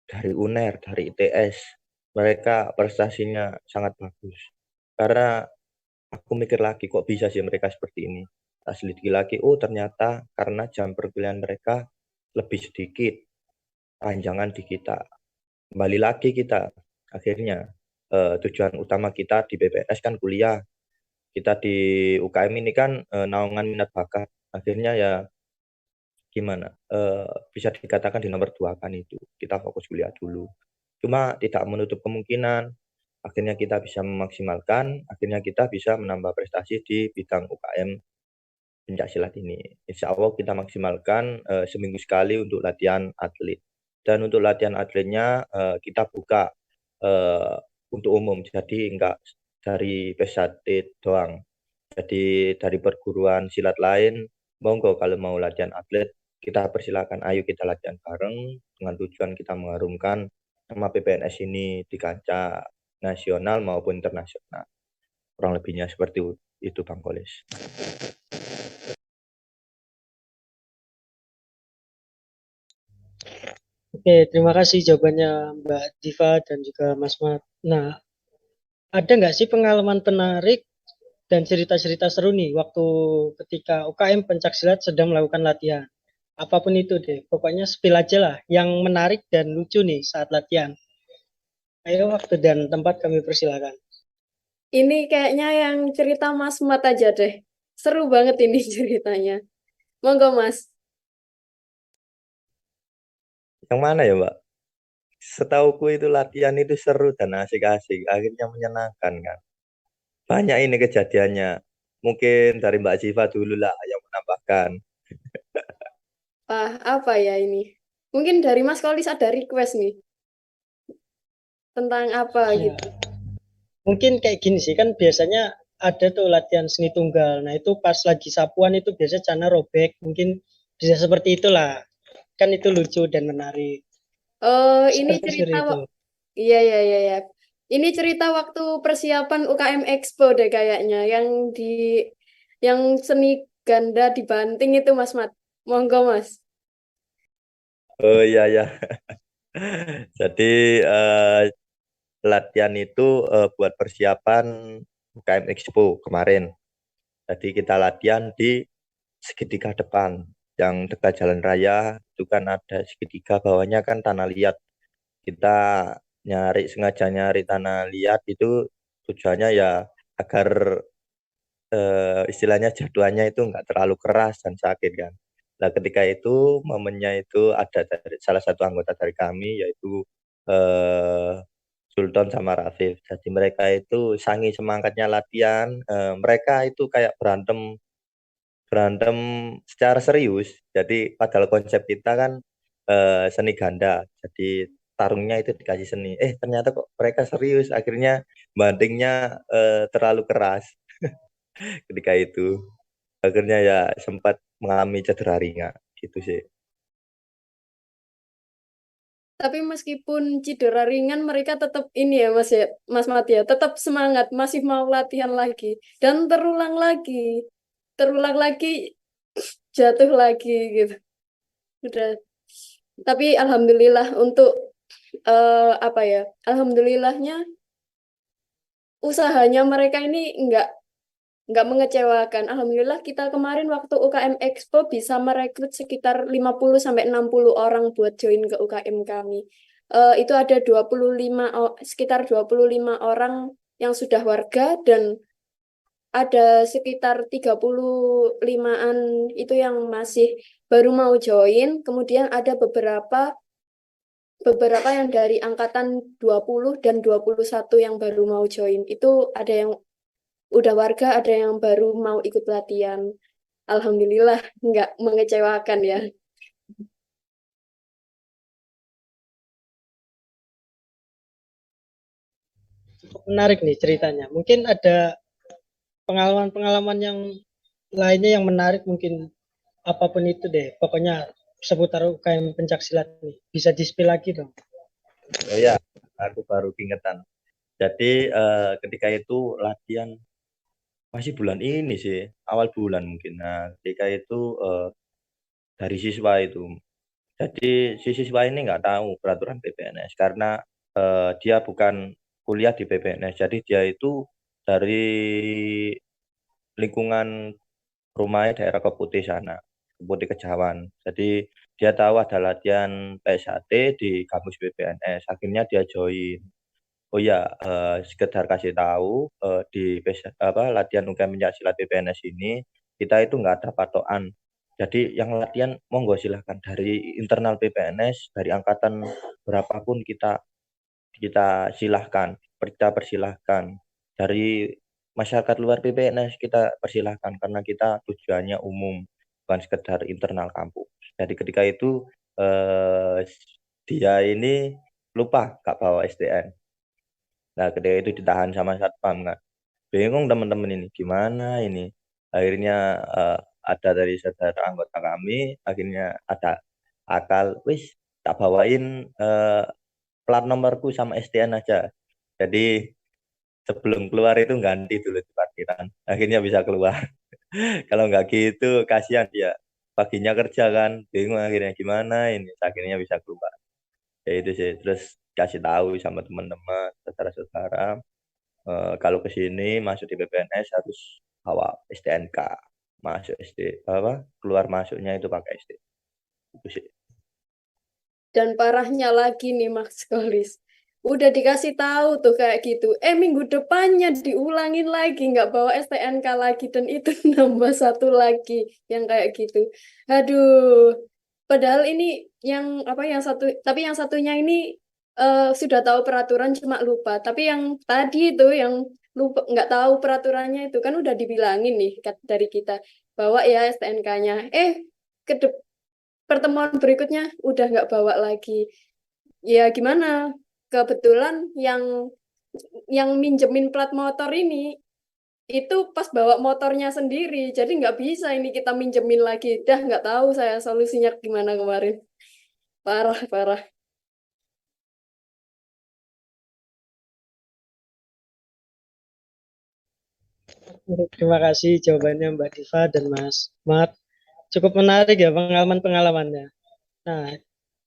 Dari UNER, dari ITS, mereka prestasinya sangat bagus. Karena aku mikir lagi, kok bisa sih mereka seperti ini. Tak selidiki lagi, oh ternyata karena jam perkuliahan mereka lebih sedikit, panjangan di kita. Kembali lagi kita, akhirnya tujuan utama kita di BPS kan kuliah, kita di UKM ini kan naungan minat bakat, akhirnya ya gimana, bisa dikatakan di nomor 2 kan itu, kita fokus kuliah dulu. Cuma tidak menutup kemungkinan, akhirnya kita bisa memaksimalkan, akhirnya kita bisa menambah prestasi di bidang UKM pencaksilat ini. Insya Allah kita maksimalkan seminggu sekali untuk latihan atlet. Dan untuk latihan atletnya kita buka untuk umum, jadi enggak dari pesatid doang. Jadi dari perguruan silat lain, monggo kalau mau latihan atlet, kita persilakan, ayo kita latihan bareng dengan tujuan kita mengharumkan nama PPNS ini di kancah nasional maupun internasional. Kurang lebihnya seperti itu, Bang Kolis. Oke, terima kasih jawabannya Mbak Diva dan juga Mas Mat. Nah, ada nggak sih pengalaman menarik dan cerita-cerita seru nih waktu ketika UKM Pencaksilat sedang melakukan latihan? Apapun itu deh, pokoknya spill aja lah yang menarik dan lucu nih saat latihan. Ayo waktu dan tempat kami persilakan. Ini kayaknya yang cerita Mas Mat aja deh. Seru banget ini ceritanya. Monggo Mas. Yang mana ya, Mbak? Setauku itu latihan itu seru dan asik-asik, akhirnya menyenangkan kan. Banyak ini kejadiannya. Mungkin dari Mbak Siva dulu lah yang menambahkan. Wah, apa ya ini? Mungkin dari Mas Kolis ada request nih. Tentang apa Ya, gitu. mungkin kayak gini sih kan biasanya ada tuh latihan seni tunggal. Nah itu pas lagi sapuan itu biasa cana robek. Mungkin bisa seperti itulah. kan itu lucu dan menarik. Ini Seperti cerita itu. iya iya iya ya. Ini cerita waktu persiapan UKM Expo deh kayaknya yang seni ganda dibanting itu Mas Mat. Monggo Mas. Oh iya ya. Jadi latihan itu buat persiapan UKM Expo kemarin. Jadi kita latihan di segitiga depan yang dekat jalan raya itu kan ada segitiga bawahnya kan tanah liat. Kita sengaja nyari tanah liat itu tujuannya ya agar istilahnya jadwalnya itu nggak terlalu keras dan sakit kan. Nah ketika itu momennya itu ada dari salah satu anggota dari kami yaitu eh, Sultan sama Rafif. Jadi mereka itu sangi semangatnya latihan, mereka itu kayak berantem berantem secara serius. Jadi padahal konsep kita kan seni ganda. Jadi tarungnya itu dikasih seni. Ternyata kok mereka serius. Akhirnya bantingnya terlalu keras ketika itu. Akhirnya ya sempat mengalami cedera ringan gitu sih. Tapi meskipun cedera ringan mereka tetap ini ya Mas ya, Mas Mat ya, tetap semangat, masih mau latihan lagi dan terulang lagi, jatuh lagi gitu. Udah. Tapi alhamdulillah untuk apa ya? Alhamdulillahnya usahanya mereka ini nggak mengecewakan. Alhamdulillah kita kemarin waktu UKM Expo bisa merekrut sekitar 50 sampai 60 orang buat join ke UKM kami. Itu ada sekitar 25 orang yang sudah warga dan ada sekitar 35-an itu yang masih baru mau join. Kemudian ada beberapa yang dari angkatan 20 dan 21 yang baru mau join. Itu ada yang udah warga, ada yang baru mau ikut latihan. Alhamdulillah, nggak mengecewakan ya. Cukup menarik nih ceritanya. Mungkin ada pengalaman-pengalaman yang lainnya yang menarik mungkin apapun itu deh. Pokoknya seputar UKM pencak silat nih. Bisa di-spill lagi dong. Oh ya, aku baru ingetan. Jadi ketika itu latihan masih bulan ini sih, awal bulan mungkin. Nah, ketika itu dari siswa itu. Jadi si siswa ini nggak tahu peraturan PPNS karena dia bukan kuliah di PPNS. Jadi dia itu dari lingkungan rumahnya daerah Keputih sana, Keputih Kejawan. Jadi dia tahu ada latihan PSAT di kampus PPNS. Akhirnya dia join. Oh ya, sekedar kasih tahu di latihan UKM Pencaksilat PPNS ini kita itu nggak ada patokan. Jadi yang latihan monggo silahkan dari internal PPNS dari angkatan berapapun kita kita silahkan kita persilahkan dari masyarakat luar PPNS kita persilahkan karena kita tujuannya umum bukan sekedar internal kampus. Jadi ketika itu eh, dia ini lupa nggak bawa SDN. Nah, ketika itu ditahan sama satpam kan. Bingung teman-teman ini gimana ini. Akhirnya ada dari saudara anggota kami, akhirnya ada akal, wis tak bawain plat nomorku sama STN aja. Jadi sebelum keluar itu ganti dulu di parkiran. Akhirnya bisa keluar. Kalau nggak gitu kasihan dia. Paginya kerja kan, bingung akhirnya gimana ini. Akhirnya bisa keluar. Ya itu sih. Terus kasih tahu sama teman-teman, saudara-saudara kalau ke sini masuk di PPNS harus bawa STNK masuk keluar masuknya itu pakai SD itu sih. Dan parahnya lagi nih Mas Kolis. Udah dikasih tahu tuh kayak gitu. Minggu depannya diulangin lagi, nggak bawa STNK lagi. Dan itu nambah satu lagi yang kayak gitu. Aduh. Padahal ini yang apa yang satu, tapi yang satunya ini sudah tahu peraturan cuma lupa. Tapi yang tadi itu yang lupa nggak tahu peraturannya itu kan udah dibilangin nih dari kita bawa ya STNK-nya. Ke pertemuan berikutnya udah nggak bawa lagi. Ya gimana? Kebetulan yang minjemin plat motor ini itu pas bawa motornya sendiri, jadi nggak bisa ini kita minjemin lagi. Dah nggak tahu saya solusinya gimana kemarin. Parah, parah. Terima kasih jawabannya Mbak Diva dan Mas Mat. Cukup menarik ya pengalaman-pengalamannya. Nah,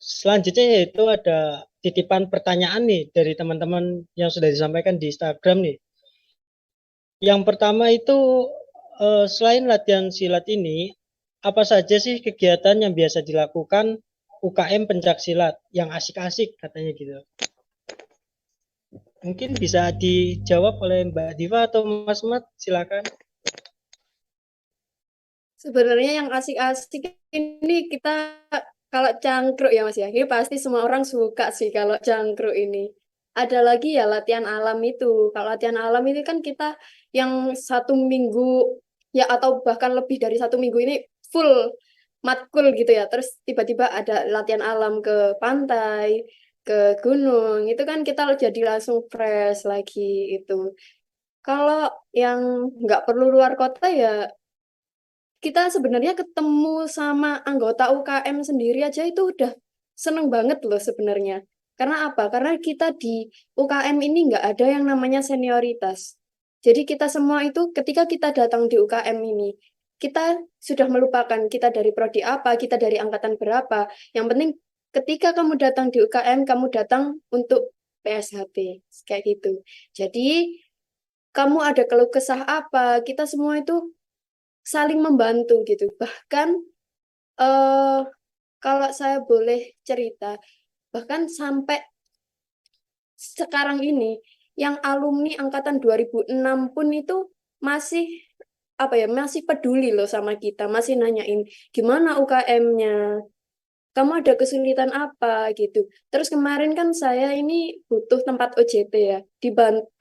selanjutnya yaitu ada titipan pertanyaan nih dari teman-teman yang sudah disampaikan di Instagram nih. Yang pertama itu selain latihan silat ini, apa saja sih kegiatan yang biasa dilakukan UKM Pencak Silat yang asik-asik katanya gitu. Mungkin bisa dijawab oleh Mbak Diva atau Mas Mat, silakan. Sebenarnya yang asik-asik ini kita kalau cangkruk ya Mas ya. Ini pasti semua orang suka sih kalau cangkruk ini. Ada lagi ya latihan alam itu. Kalau latihan alam ini kan kita yang 1 minggu ya atau bahkan lebih dari 1 minggu ini full matkul gitu ya. Terus tiba-tiba ada latihan alam ke pantai, ke gunung. Itu kan kita jadi langsung fresh lagi itu. Kalau yang nggak perlu luar kota ya kita sebenarnya ketemu sama anggota UKM sendiri aja itu udah seneng banget loh sebenarnya. Karena apa? Karena kita di UKM ini nggak ada yang namanya senioritas. Jadi kita semua itu ketika kita datang di UKM ini, kita sudah melupakan kita dari prodi apa, kita dari angkatan berapa. Yang penting ketika kamu datang di UKM, kamu datang untuk PSHB. Kayak gitu. Jadi kamu ada keluh kesah apa, kita semua itu saling membantu gitu. Bahkan eh kalau saya boleh cerita, bahkan sampai sekarang ini yang alumni angkatan 2006 pun itu masih apa ya, masih peduli loh sama kita, masih nanyain gimana UKM-nya, kamu ada kesulitan apa gitu. Terus kemarin kan saya ini butuh tempat OJT ya,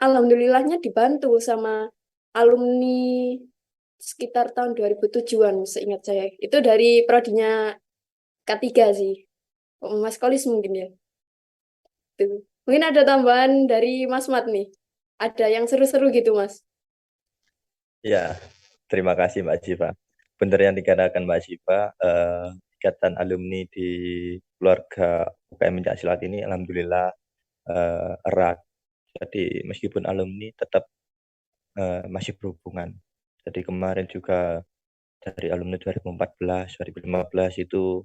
alhamdulillahnya dibantu sama alumni sekitar tahun 2007-an seingat saya. Itu dari prodinya K3 sih. Oh, Mas Kolis mungkin ya. Tuh. Mungkin ada tambahan dari Mas Mat nih. Ada yang seru-seru gitu, Mas. Ya, terima kasih Mbak Siva. Benar yang dikatakan Mbak Siva, ikatan alumni di keluarga UKM Pencaksilat ini alhamdulillah erat. Jadi meskipun alumni tetap masih berhubungan. Jadi kemarin juga dari alumni 2014, 2015 itu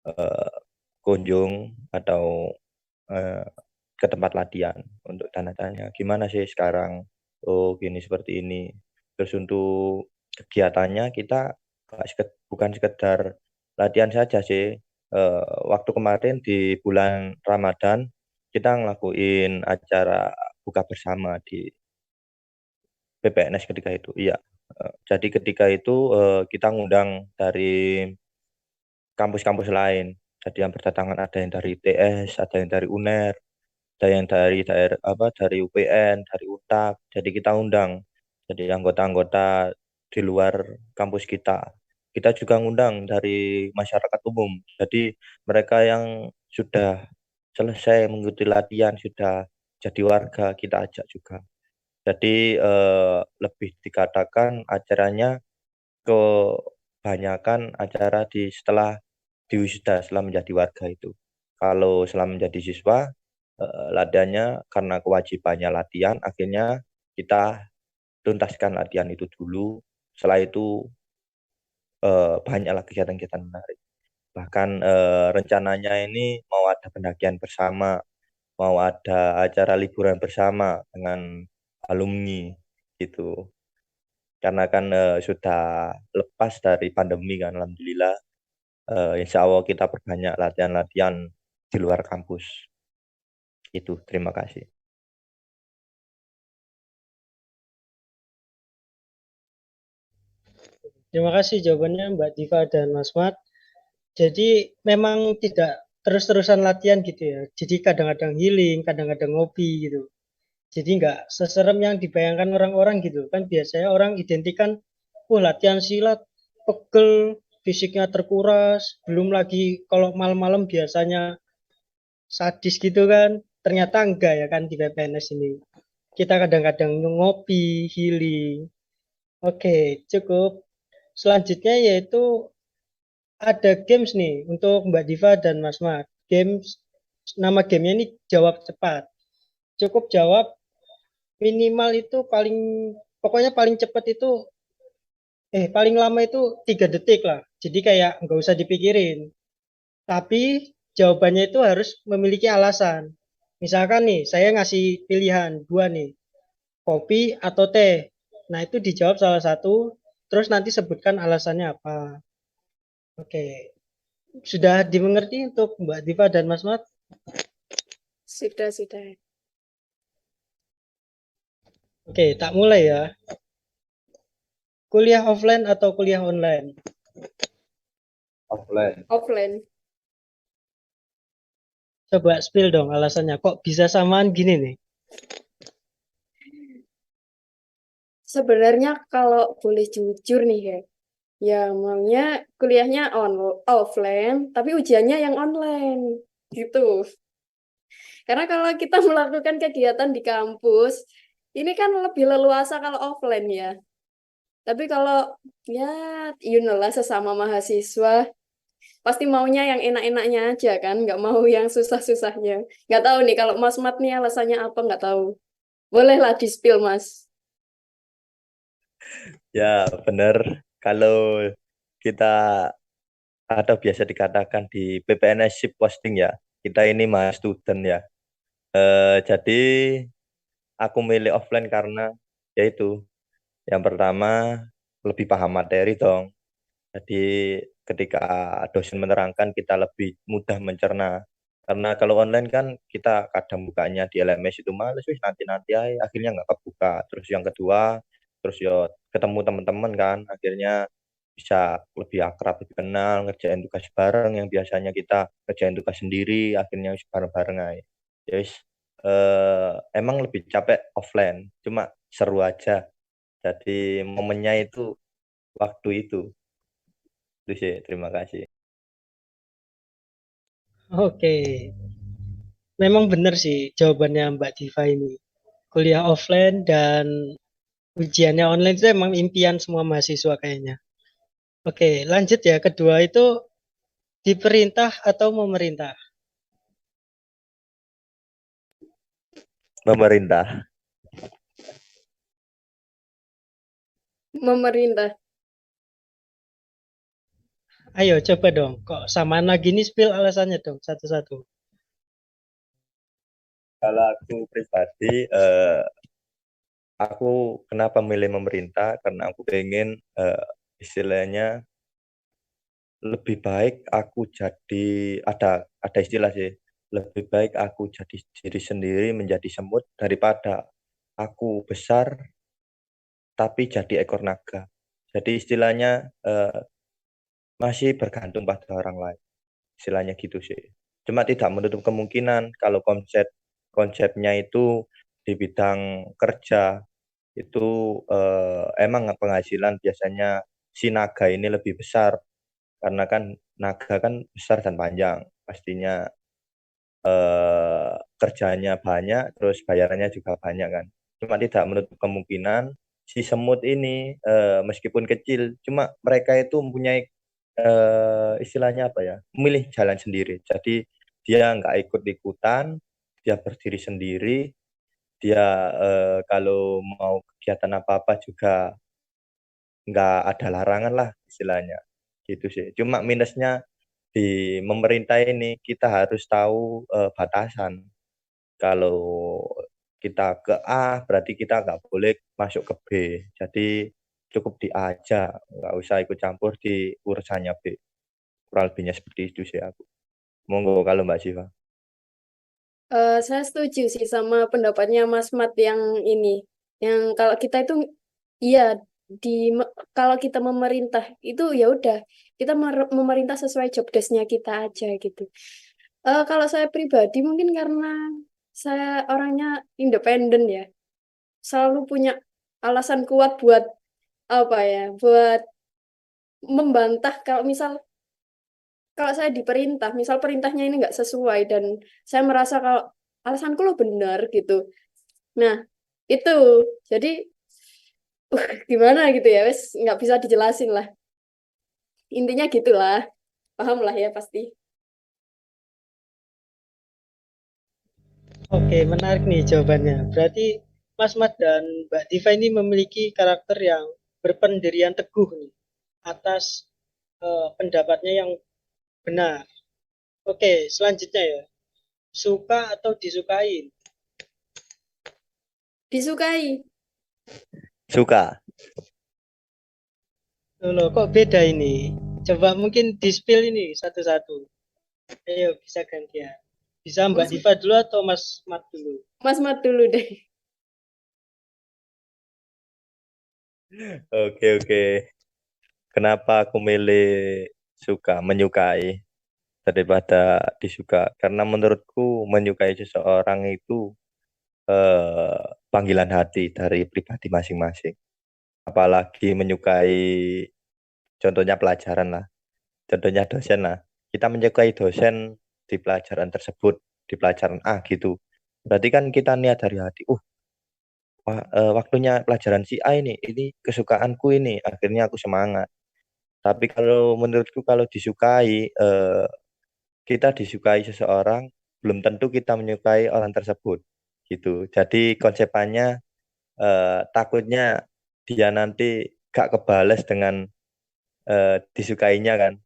eh, kunjung atau eh, ke tempat latihan untuk tanya-tanya gimana sih sekarang, oh gini seperti ini. Terus untuk kegiatannya kita bukan sekedar latihan saja sih. Waktu kemarin di bulan Ramadan kita ngelakuin acara buka bersama di PPNS ketika itu. Iya. Jadi ketika itu kita ngundang dari kampus-kampus lain. Jadi yang berdatangan ada yang dari ITS, ada yang dari UNER, ada yang dari daerah apa dari UPN, dari UTAP. Jadi kita undang. Jadi anggota-anggota di luar kampus kita. Kita juga ngundang dari masyarakat umum. Jadi mereka yang sudah selesai mengikuti latihan, sudah jadi warga, kita ajak juga. Jadi lebih dikatakan acaranya kebanyakan acara di setelah di wisuda setelah menjadi warga itu. Kalau setelah menjadi siswa, latihannya karena kewajibannya latihan, akhirnya kita tuntaskan latihan itu dulu. Setelah itu banyaklah kegiatan-kegiatan menarik. Bahkan rencananya ini mau ada pendakian bersama, mau ada acara liburan bersama dengan alumni gitu. Karena kan sudah lepas dari pandemi kan, alhamdulillah. Insya Allah kita perbanyak latihan-latihan di luar kampus. Itu, terima kasih. Terima kasih jawabannya Mbak Diva dan Mas Mat. Jadi memang tidak terus-terusan latihan gitu ya. Jadi kadang-kadang healing, kadang-kadang ngopi gitu. Jadi nggak seserem yang dibayangkan orang-orang gitu. Kan biasanya orang identikan, latihan silat, pegel, fisiknya terkuras. Belum lagi kalau malam-malam biasanya sadis gitu kan. Ternyata enggak ya kan di PPNS ini. Kita kadang-kadang ngopi, healing. Oke, cukup. Selanjutnya yaitu ada games nih untuk Mbak Diva dan Mas Mat. nama gamenya ini jawab cepat. Cukup jawab minimal itu pokoknya paling cepat itu paling lama itu 3 detik lah. Jadi kayak nggak usah dipikirin. Tapi jawabannya itu harus memiliki alasan. Misalkan nih, saya ngasih pilihan dua nih, kopi atau teh. Nah, itu dijawab salah satu, terus nanti sebutkan alasannya apa. Oke, sudah dimengerti untuk Mbak Diva dan Mas Mat? Sudah. Oke, tak mulai ya. Kuliah offline atau kuliah online? Offline. Offline. Coba spill dong alasannya. Kok bisa samaan gini nih? Sebenarnya kalau boleh jujur nih ya maunya kuliahnya offline, tapi ujiannya yang online gitu. Karena kalau kita melakukan kegiatan di kampus, ini kan lebih leluasa kalau offline ya. Tapi kalau ya lah sesama mahasiswa pasti maunya yang enak-enaknya aja kan, nggak mau yang susah-susahnya. Nggak tahu nih kalau Mas Mat nih alasannya apa nggak tahu. Bolehlah di-spill Mas. Ya, benar. Kalau kita atau biasa dikatakan di PPNS ship posting ya, kita ini mahasiswa student ya. Jadi aku milih offline karena yaitu yang pertama lebih paham materi dong. Jadi ketika dosen menerangkan kita lebih mudah mencerna. Karena kalau online kan kita kadang bukanya di LMS itu males wis nanti-nanti aja akhirnya nggak kebuka. Terus yang kedua, terus yo ketemu teman-teman kan akhirnya bisa lebih akrab, lebih kenal, ngerjain tugas bareng yang biasanya kita ngerjain tugas sendiri akhirnya wis bareng-bareng aja. Ya wis emang lebih capek offline, cuma seru aja. Jadi momennya itu waktu itu. Itu sih, terima kasih. Oke, memang benar sih jawabannya Mbak Diva ini. Kuliah offline dan ujiannya online itu emang impian semua mahasiswa kayaknya. Oke, lanjut ya. Kedua itu diperintah atau memerintah. Pemerintah. Memerintah. Ayo coba dong. Kok samaan lagi nih spill alasannya dong satu-satu. Kalau aku pribadi, aku kenapa milih pemerintah? Karena aku pengen istilahnya lebih baik aku jadi ada istilah sih. Lebih baik aku jadi diri sendiri menjadi semut daripada aku besar tapi jadi ekor naga. Jadi istilahnya masih bergantung pada orang lain. Istilahnya gitu sih. Cuma tidak menutup kemungkinan kalau konsepnya itu di bidang kerja itu emang penghasilan biasanya si naga ini lebih besar karena kan naga kan besar dan panjang pastinya kerjanya banyak terus bayarannya juga banyak kan cuma tidak menutup kemungkinan si semut ini meskipun kecil cuma mereka itu mempunyai istilahnya apa ya memilih jalan sendiri jadi dia nggak ikut-ikutan dia berdiri sendiri dia kalau mau kegiatan apa-apa juga nggak ada larangan lah istilahnya gitu sih. Cuma minusnya di pemerintah ini kita harus tahu batasan. Kalau kita ke A berarti kita nggak boleh masuk ke B. Jadi cukup di A aja, nggak usah ikut campur di urusannya B. Kurang lebihnya seperti itu sih aku. Monggo kalau Mbak Siva. Saya setuju sih sama pendapatnya Mas Mat yang ini. Yang kalau kita itu iya di kalau kita memerintah itu ya udah kita memerintah sesuai job desk-nya kita aja gitu. Kalau saya pribadi mungkin karena saya orangnya independen ya, selalu punya alasan kuat buat apa ya, buat membantah kalau saya diperintah, misal perintahnya ini nggak sesuai dan saya merasa kalau alasanku lo benar gitu. Nah, itu jadi gimana gitu ya, wes nggak bisa dijelasin lah. Intinya gitulah, paham lah ya pasti. Oke, menarik nih jawabannya. Berarti Mas Mat dan Mbak Diva ini memiliki karakter yang berpendirian teguh nih atas pendapatnya yang benar. Oke, selanjutnya ya. Suka atau disukai? Disukai. Suka. Loh, kok beda ini? Coba mungkin di-spill ini satu-satu. Ayo, bisa gantian. Bisa Mbak Mas, Diva dulu atau Mas Mat dulu? Mas Mat dulu deh. Oke, oke. Kenapa aku milih menyukai daripada disuka? Karena menurutku menyukai seseorang itu panggilan hati dari pribadi masing-masing. Apalagi menyukai, contohnya pelajaran lah, contohnya dosen lah. Kita menyukai dosen di pelajaran tersebut, di pelajaran A gitu. Berarti kan kita niat dari hati, waktunya pelajaran si A ini kesukaanku ini, akhirnya aku semangat. Tapi kalau menurutku kalau disukai, kita disukai seseorang, belum tentu kita menyukai orang tersebut gitu. Jadi konsepannya takutnya dia nanti gak kebales dengan disukainya kan.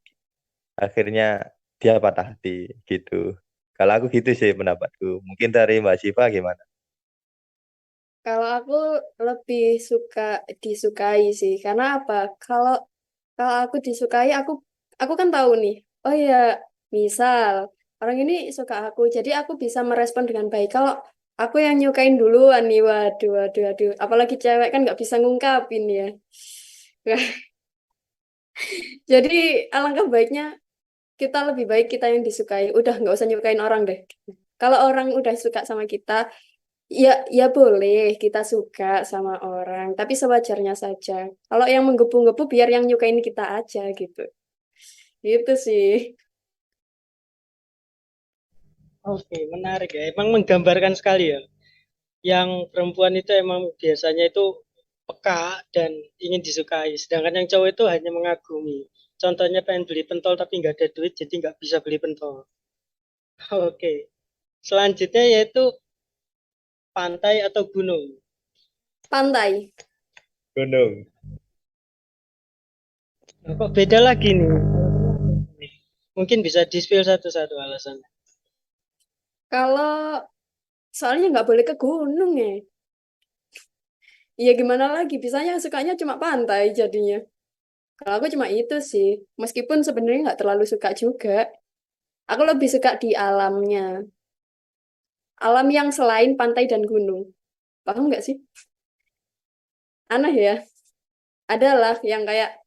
Akhirnya dia patah hati gitu. Kalau aku gitu sih pendapatku. Mungkin dari Mbak Siva gimana? Kalau aku lebih suka disukai sih. Karena apa? Kalau kalau aku disukai, aku kan tahu nih. Oh ya, misal orang ini suka aku, jadi aku bisa merespon dengan baik. Kalau aku yang nyukain duluan nih, waduh, waduh, waduh. Apalagi cewek kan nggak bisa ngungkapin ya. Jadi alangkah baiknya kita lebih baik kita yang disukai. Udah nggak usah nyukain orang deh. Kalau orang udah suka sama kita, ya, ya boleh kita suka sama orang, tapi sewajarnya saja. Kalau yang menggebu-gebu biar yang nyukain kita aja gitu. Gitu sih. Oke, menarik ya. Emang menggambarkan sekali ya. Yang perempuan itu emang biasanya itu peka dan ingin disukai. Sedangkan yang cowok itu hanya mengagumi. Contohnya pengen beli pentol tapi nggak ada duit, jadi nggak bisa beli pentol. Oke. Selanjutnya yaitu pantai atau gunung. Pantai. Gunung. Nah, kok beda lagi nih? Mungkin bisa di-spill satu-satu alasannya. Kalau soalnya nggak boleh ke gunung ya. Iya gimana lagi? Bisanya sukanya cuma pantai jadinya. Kalau aku cuma itu sih. Meskipun sebenarnya nggak terlalu suka juga. Aku lebih suka di alamnya. Alam yang selain pantai dan gunung. Paham nggak sih? Aneh ya. Adalah yang kayak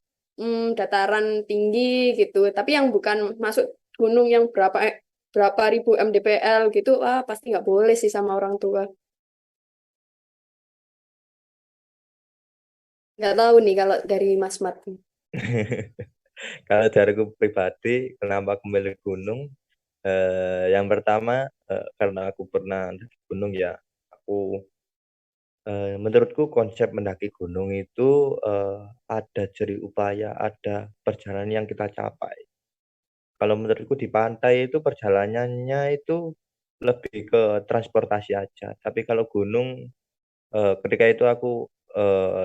dataran tinggi gitu, tapi yang bukan masuk gunung yang berapa ribu mdpl gitu, pasti nggak boleh sih sama orang tua. Nggak tahu nih kalau dari Mas Mat. Kalau dari aku pribadi, kenapa aku milih gunung? Yang pertama, karena aku pernah mendaki gunung ya. Aku menurutku konsep mendaki gunung itu ada jerih upaya, ada perjalanan yang kita capai. Kalau menurutku di pantai itu perjalanannya itu lebih ke transportasi aja. Tapi kalau gunung, ketika itu aku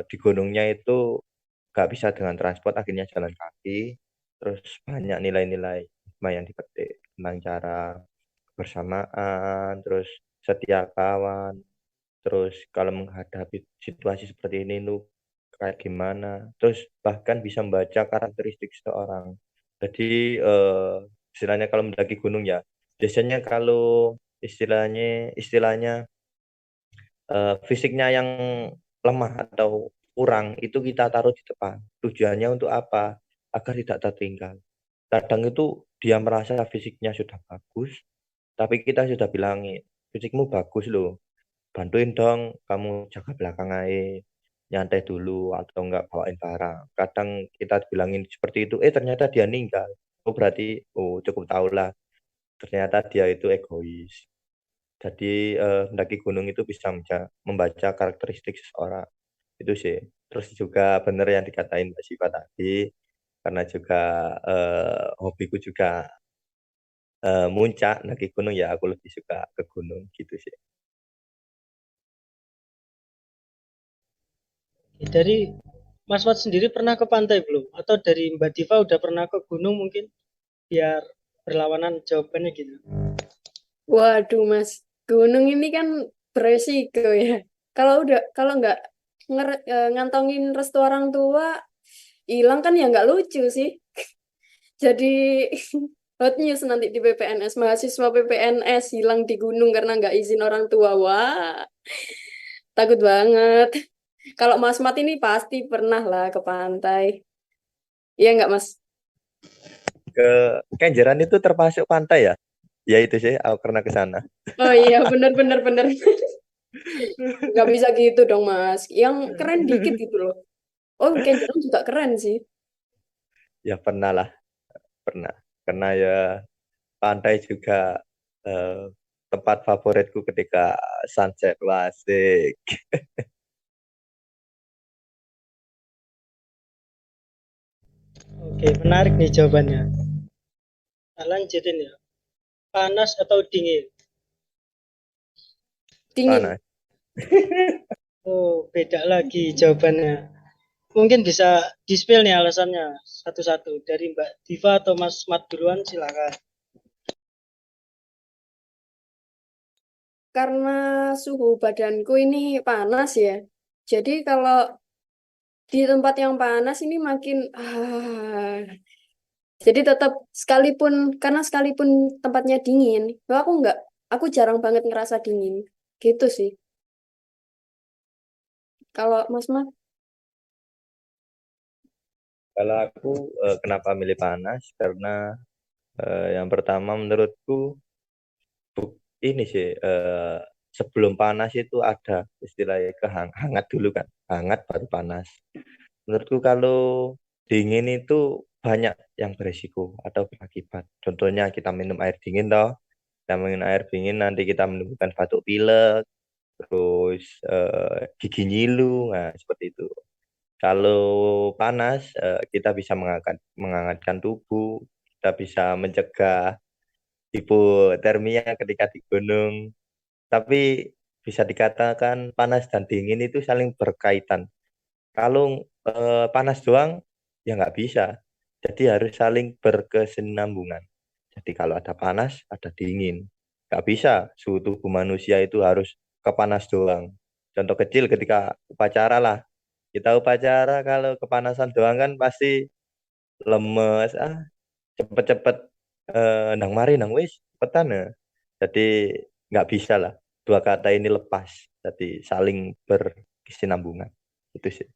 di gunungnya itu nggak bisa dengan transport, akhirnya jalan kaki. Terus banyak nilai-nilai hikmah yang dipetik tentang cara kebersamaan, terus setia kawan, terus kalau menghadapi situasi seperti ini tuh kayak gimana, terus bahkan bisa membaca karakteristik seseorang. Jadi istilahnya kalau mendaki gunung ya, biasanya kalau istilahnya fisiknya yang lemah atau kurang itu kita taruh di depan. Tujuannya untuk apa? Agar tidak tertinggal. Kadang itu dia merasa fisiknya sudah bagus, tapi kita sudah bilangin, fisikmu bagus loh, bantuin dong kamu jaga belakang aja, nyantai dulu atau enggak bawain barang. Kadang kita bilangin seperti itu, ternyata dia ninggal. Oh berarti, cukup tahulah, ternyata dia itu egois. Jadi mendaki gunung itu bisa membaca karakteristik seseorang. Itu sih. Terus juga benar yang dikatain Mbak Siva tadi, karena juga hobiku juga muncak, mendaki gunung ya aku lebih suka ke gunung gitu sih. Dari Mas Mat sendiri pernah ke pantai belum? Atau dari Mbak Diva udah pernah ke gunung mungkin? Biar berlawanan jawabannya gitu. Waduh, Mas. Gunung ini kan beresiko ya. Kalau nggak ngantongin restu orang tua, hilang kan ya nggak lucu sih. Jadi hot news nanti di PPNS. Mahasiswa PPNS hilang di gunung karena nggak izin orang tua. Wah, takut banget. Kalau Mas Mat ini pasti pernah lah ke pantai. Iya nggak, Mas? Ke Kenjeran itu termasuk pantai ya? Ya itu sih, aku pernah ke sana. Oh iya, bener-bener bener. Nggak bisa gitu dong, Mas. Yang keren dikit gitu loh. Oh, Kenjeran juga keren sih. Ya pernah lah, pernah. Karena ya pantai juga eh, tempat favoritku ketika sunset. Wah, asik. Oke, menarik nih jawabannya. Nah, lanjutin ya. Panas atau dingin? Dingin. Panas. Oh, beda lagi jawabannya. Mungkin bisa di-spill nih alasannya satu-satu. Dari Mbak Diva atau Mas Mat duluan silakan. Karena suhu badanku ini panas ya. Jadi kalau di tempat yang panas ini makin jadi tetap sekalipun tempatnya dingin, aku jarang banget ngerasa dingin. Gitu sih. Kalau Mas Mat, Kalau aku kenapa milih panas? Karena yang pertama menurutku ini sih sebelum panas itu ada istilahnya hangat dulu kan, hangat baru panas. Menurutku kalau dingin itu banyak yang beresiko atau berakibat. Contohnya kita minum air dingin toh, kita minum air dingin nanti kita menimbulkan batuk pilek, terus gigi nyilu, nah seperti itu. Kalau panas kita bisa menghangatkan tubuh, kita bisa mencegah hipotermia ketika di gunung. Tapi bisa dikatakan panas dan dingin itu saling berkaitan. Kalau panas doang ya nggak bisa. Jadi harus saling berkesinambungan. Jadi kalau ada panas, ada dingin. Nggak bisa suhu tubuh manusia itu harus kepanas doang. Contoh kecil ketika upacara lah. Kita upacara kalau kepanasan doang kan pasti lemes. Cepet-cepet nang mari nang wis cepetan ya. Jadi nggak bisa lah dua kata ini lepas. Jadi saling berkesinambungan. Itu sih.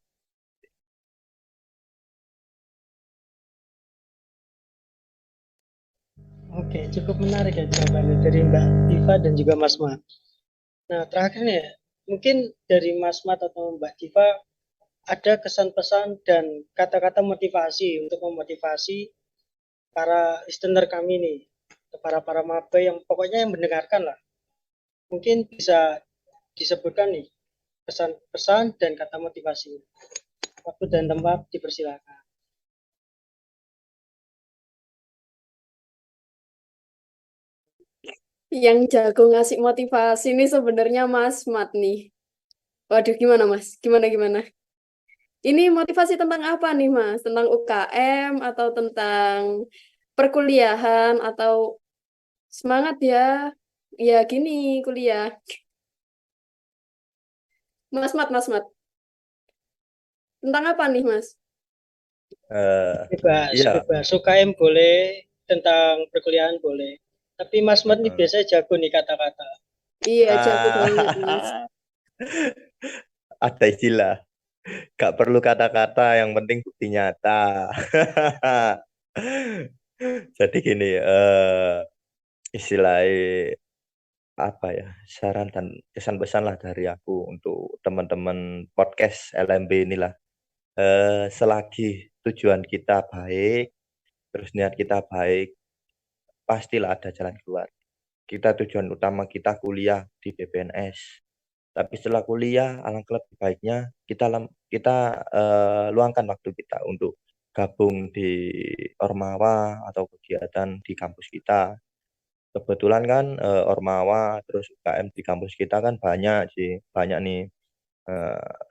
Oke, cukup menarik ya jawabannya dari Mbak Diva dan juga Mas Mat. Nah, terakhir nih ya, mungkin dari Mas Mat atau Mbak Diva ada kesan pesan dan kata-kata motivasi untuk memotivasi para listener kami nih, para maba yang pokoknya yang mendengarkan lah. Mungkin bisa disebutkan nih pesan-pesan dan kata motivasi. Waktu dan tempat dipersilakan. yang jago ngasih motivasi ini sebenarnya Mas Mat nih. Waduh, gimana Mas? Gimana? Ini motivasi tentang apa nih Mas? Tentang UKM atau tentang perkuliahan atau semangat ya? Ya gini kuliah. Mas Mat. Tentang apa nih Mas? Eh, Bebas, iya, bebas. UKM boleh, tentang perkuliahan boleh. Tapi Mas Mat ini heeh. biasanya jago nih kata-kata. Iya, jago banget Mas. Ah, ada istilah. Gak perlu kata-kata, yang penting bukti nyata. Jadi gini, istilahnya apa ya, saran dan kesan-pesan lah dari aku untuk teman-teman podcast LMB inilah. Selagi tujuan kita baik, terus niat kita baik, pastilah ada jalan keluar. Kita tujuan utama kita kuliah di BPNS. Tapi setelah kuliah, alangkah lebih baiknya kita luangkan waktu kita untuk gabung di Ormawa atau kegiatan di kampus kita. Kebetulan kan Ormawa terus UKM di kampus kita kan banyak sih, banyak nih.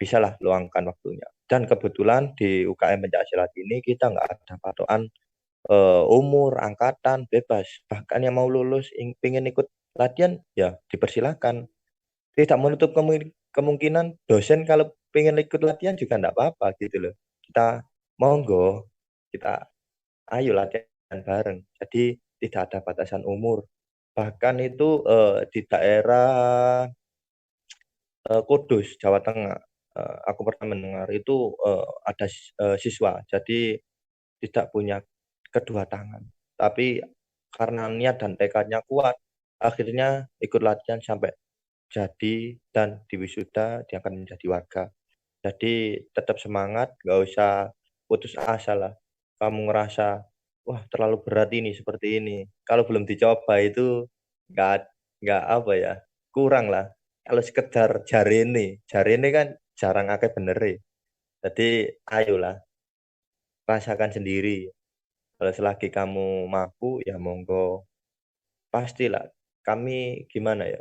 bisalah luangkan waktunya. Dan kebetulan di UKM Pencaksilat ini kita nggak ada patokan umur, angkatan, bebas. Bahkan yang mau lulus, ingin ikut latihan, ya dipersilakan. Tidak menutup kemungkinan dosen kalau pengen ikut latihan juga enggak apa-apa gitu loh. Kita monggo, kita ayo latihan bareng. Jadi tidak ada batasan umur. Bahkan itu di daerah Kudus, Jawa Tengah, aku pernah mendengar itu ada siswa, jadi tidak punya kedua tangan. Tapi karena niat dan tekadnya kuat, akhirnya ikut latihan sampai jadi dan di wisuda dia akan menjadi warga. Jadi tetap semangat, nggak usah putus asa lah. Kamu ngerasa, wah terlalu berat ini seperti ini. Kalau belum dicoba itu nggak nggak apa ya, kurang lah. Kalau sekedar jari ini kan jarang akeh bener. Jadi ayolah, rasakan sendiri. Kalau selagi kamu mampu ya monggo. Pastilah. Kami gimana ya?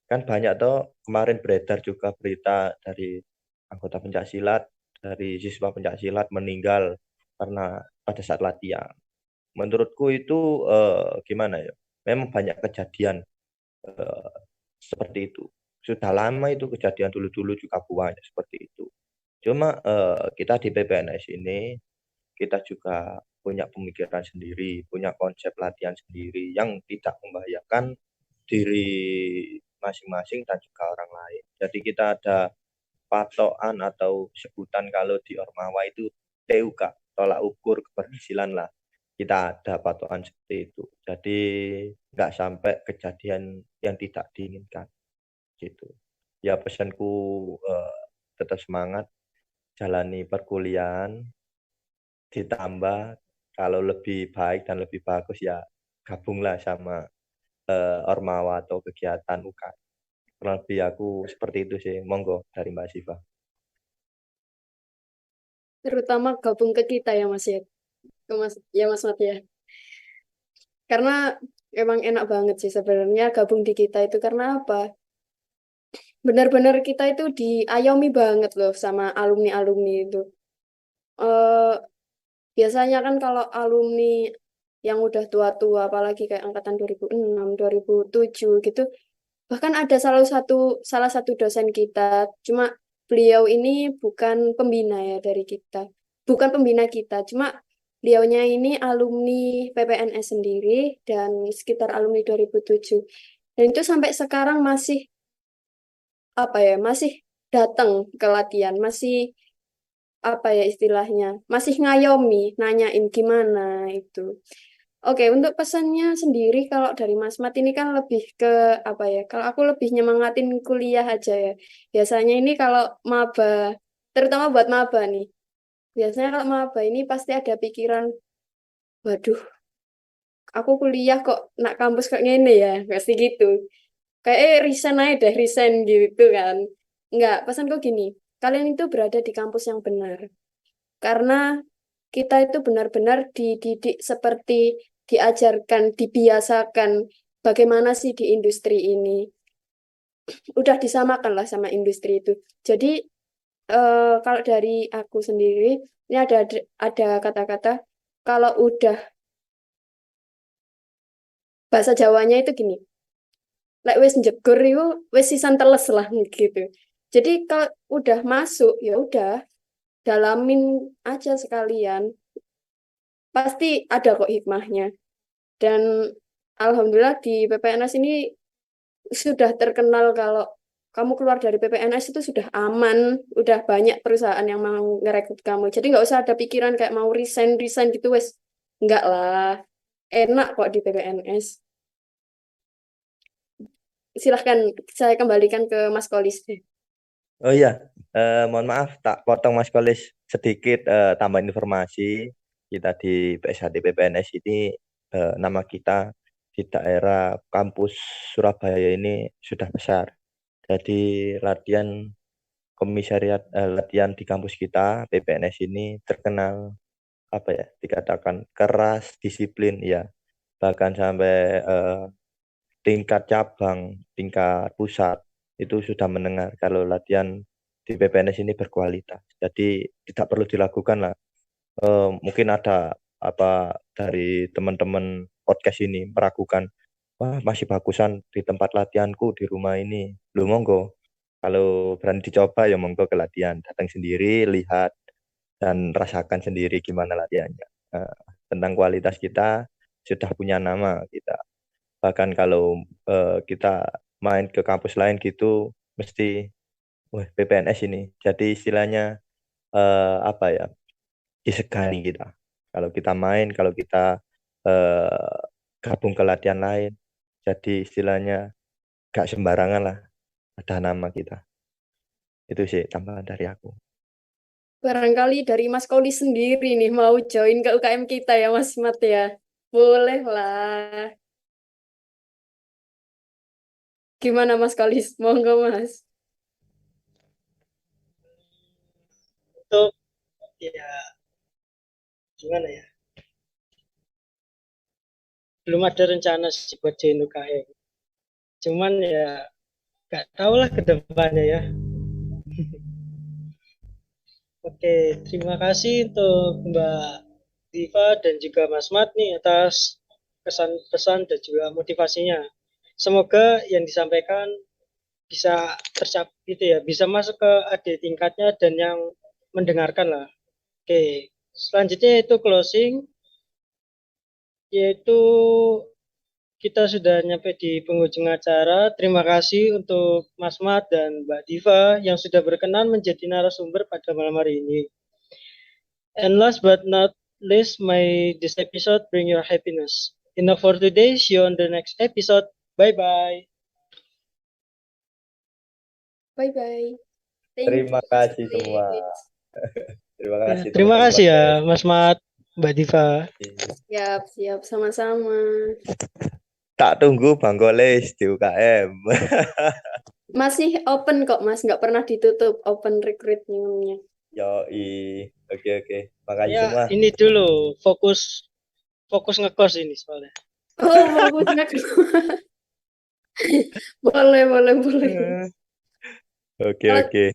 Kan banyak toh kemarin beredar juga berita dari anggota pencaksilat, dari siswa pencaksilat meninggal karena pada saat latihan. Menurutku itu gimana ya? Memang banyak kejadian eh, seperti itu. Sudah lama itu kejadian dulu-dulu juga banyak seperti itu. Cuma kita di PPNS ini kita juga punya pemikiran sendiri, punya konsep latihan sendiri yang tidak membahayakan diri masing-masing dan juga orang lain. Jadi kita ada patokan atau sebutan kalau di Ormawa itu TUK, tolak ukur keberhasilan lah. Kita ada patokan seperti itu. Jadi nggak sampai kejadian yang tidak diinginkan gitu. Ya pesanku tetap semangat, jalani perkuliahan, ditambah kalau lebih baik dan lebih bagus ya gabunglah sama Ormawa atau kegiatan UK. Kurang lebih aku seperti itu sih. Monggo dari Mbak Siva. Terutama gabung ke kita ya Mas ya. Ke Mas, ya Mas Mat ya. Karena emang enak banget sih sebenarnya gabung di kita itu karena apa? Benar-benar kita itu diayomi banget loh sama alumni-alumni itu. Eh biasanya kan kalau alumni yang udah tua-tua, apalagi kayak angkatan 2006, 2007 gitu, bahkan ada salah satu dosen kita, cuma beliau ini bukan pembina ya dari kita. Bukan pembina kita, cuma beliaunya ini alumni PPNS sendiri dan sekitar alumni 2007. Dan itu sampai sekarang masih apa ya, masih datang ke latihan, masih apa ya istilahnya, masih ngayomi, nanyain gimana itu. Oke, untuk pesannya sendiri kalau dari Mas Mat ini kan lebih ke apa ya? Kalau aku lebih nyemangatin kuliah aja ya. Biasanya ini kalau maba, terutama buat maba nih. Biasanya kalau maba ini pasti ada pikiran, waduh, aku kuliah kok nak kampus kok ngene ya, pasti gitu. Kayak resign aja deh, resign gitu kan. Enggak, pesanku gini, kalian itu berada di kampus yang benar. Karena kita itu benar-benar dididik seperti diajarkan, dibiasakan bagaimana sih di industri ini. Udah disamakan lah sama industri itu. Jadi kalau dari aku sendiri, ini ada kata-kata kalau udah bahasa Jawanya itu gini, lek wis njegur itu wis sisan teles lah gitu. Jadi kalau udah masuk ya udah dalamin aja sekalian. Pasti ada kok hikmahnya. Dan alhamdulillah di PPNS ini sudah terkenal kalau kamu keluar dari PPNS itu sudah aman, udah banyak perusahaan yang mau ngerekrut kamu. Jadi nggak usah ada pikiran kayak mau resign, resign gitu wes. Enggak lah, enak kok di PPNS. Silahkan saya kembalikan ke Mas Kolis. Oh iya, mohon maaf tak potong Mas Kolis sedikit tambahan informasi. Kita di PSHD PPNS ini nama kita di daerah kampus Surabaya ini sudah besar. Jadi latihan di kampus kita PPNS ini terkenal apa ya dikatakan keras, disiplin ya. Bahkan sampai tingkat cabang, tingkat pusat. itu sudah mendengar kalau latihan di PPNS ini berkualitas. Jadi tidak perlu dilakukan lah. Mungkin ada apa dari teman-teman podcast ini meragukan, wah masih bagusan di tempat latihanku di rumah ini. Lu monggo, kalau berani dicoba ya monggo ke latihan, datang sendiri, lihat dan rasakan sendiri gimana latihannya. Nah, tentang kualitas kita sudah punya nama kita. Bahkan kalau kita main ke kampus lain gitu, mesti, wah PPNS ini. Jadi istilahnya apa ya, disegani kita. Kalau kita main, kalau kita eh, gabung ke latihan lain, jadi istilahnya gak sembarangan lah, ada nama kita. Itu sih tambahan dari aku. Barangkali dari Mas Koli sendiri nih mau join ke UKM kita ya Mas Mat ya. Boleh lah. Gimana Mas Koli? Monggo Mas. Untuk ya gimana ya? Belum ada rencana sih buat join UKM. Cuman ya gak tahu lah ke depannya ya. Oke, terima kasih untuk Mbak Diva dan juga Mas Mat nih atas kesan pesan dan juga motivasinya. Semoga yang disampaikan bisa tercapai gitu ya, bisa masuk ke adik tingkatnya dan yang mendengarkan lah. Oke, selanjutnya itu closing, yaitu kita sudah nyampe di penghujung acara. Terima kasih untuk Mas Mat dan Mbak Diva yang sudah berkenan menjadi narasumber pada malam hari ini. And last but not least, may this episode bring your happiness. Enough for today. See you on the next episode. Bye-bye. Bye-bye. Thank Terima you, kasih Mas semua. Khalid. Terima Ya, kasih terima teman-teman kasih ya, podcast. Mas Mat, Mbak Diva. Siap, siap. Sama-sama. Tak tunggu Bang Goles di UKM. Masih open kok, Mas. Nggak pernah ditutup open recruitment-nya. Yoi. Oke, oke. Makasih Ya, semua. ini dulu fokus fokus ngekos ini soalnya. Oh, bagusnya. Boleh, boleh, boleh. Oke, Kalau oke.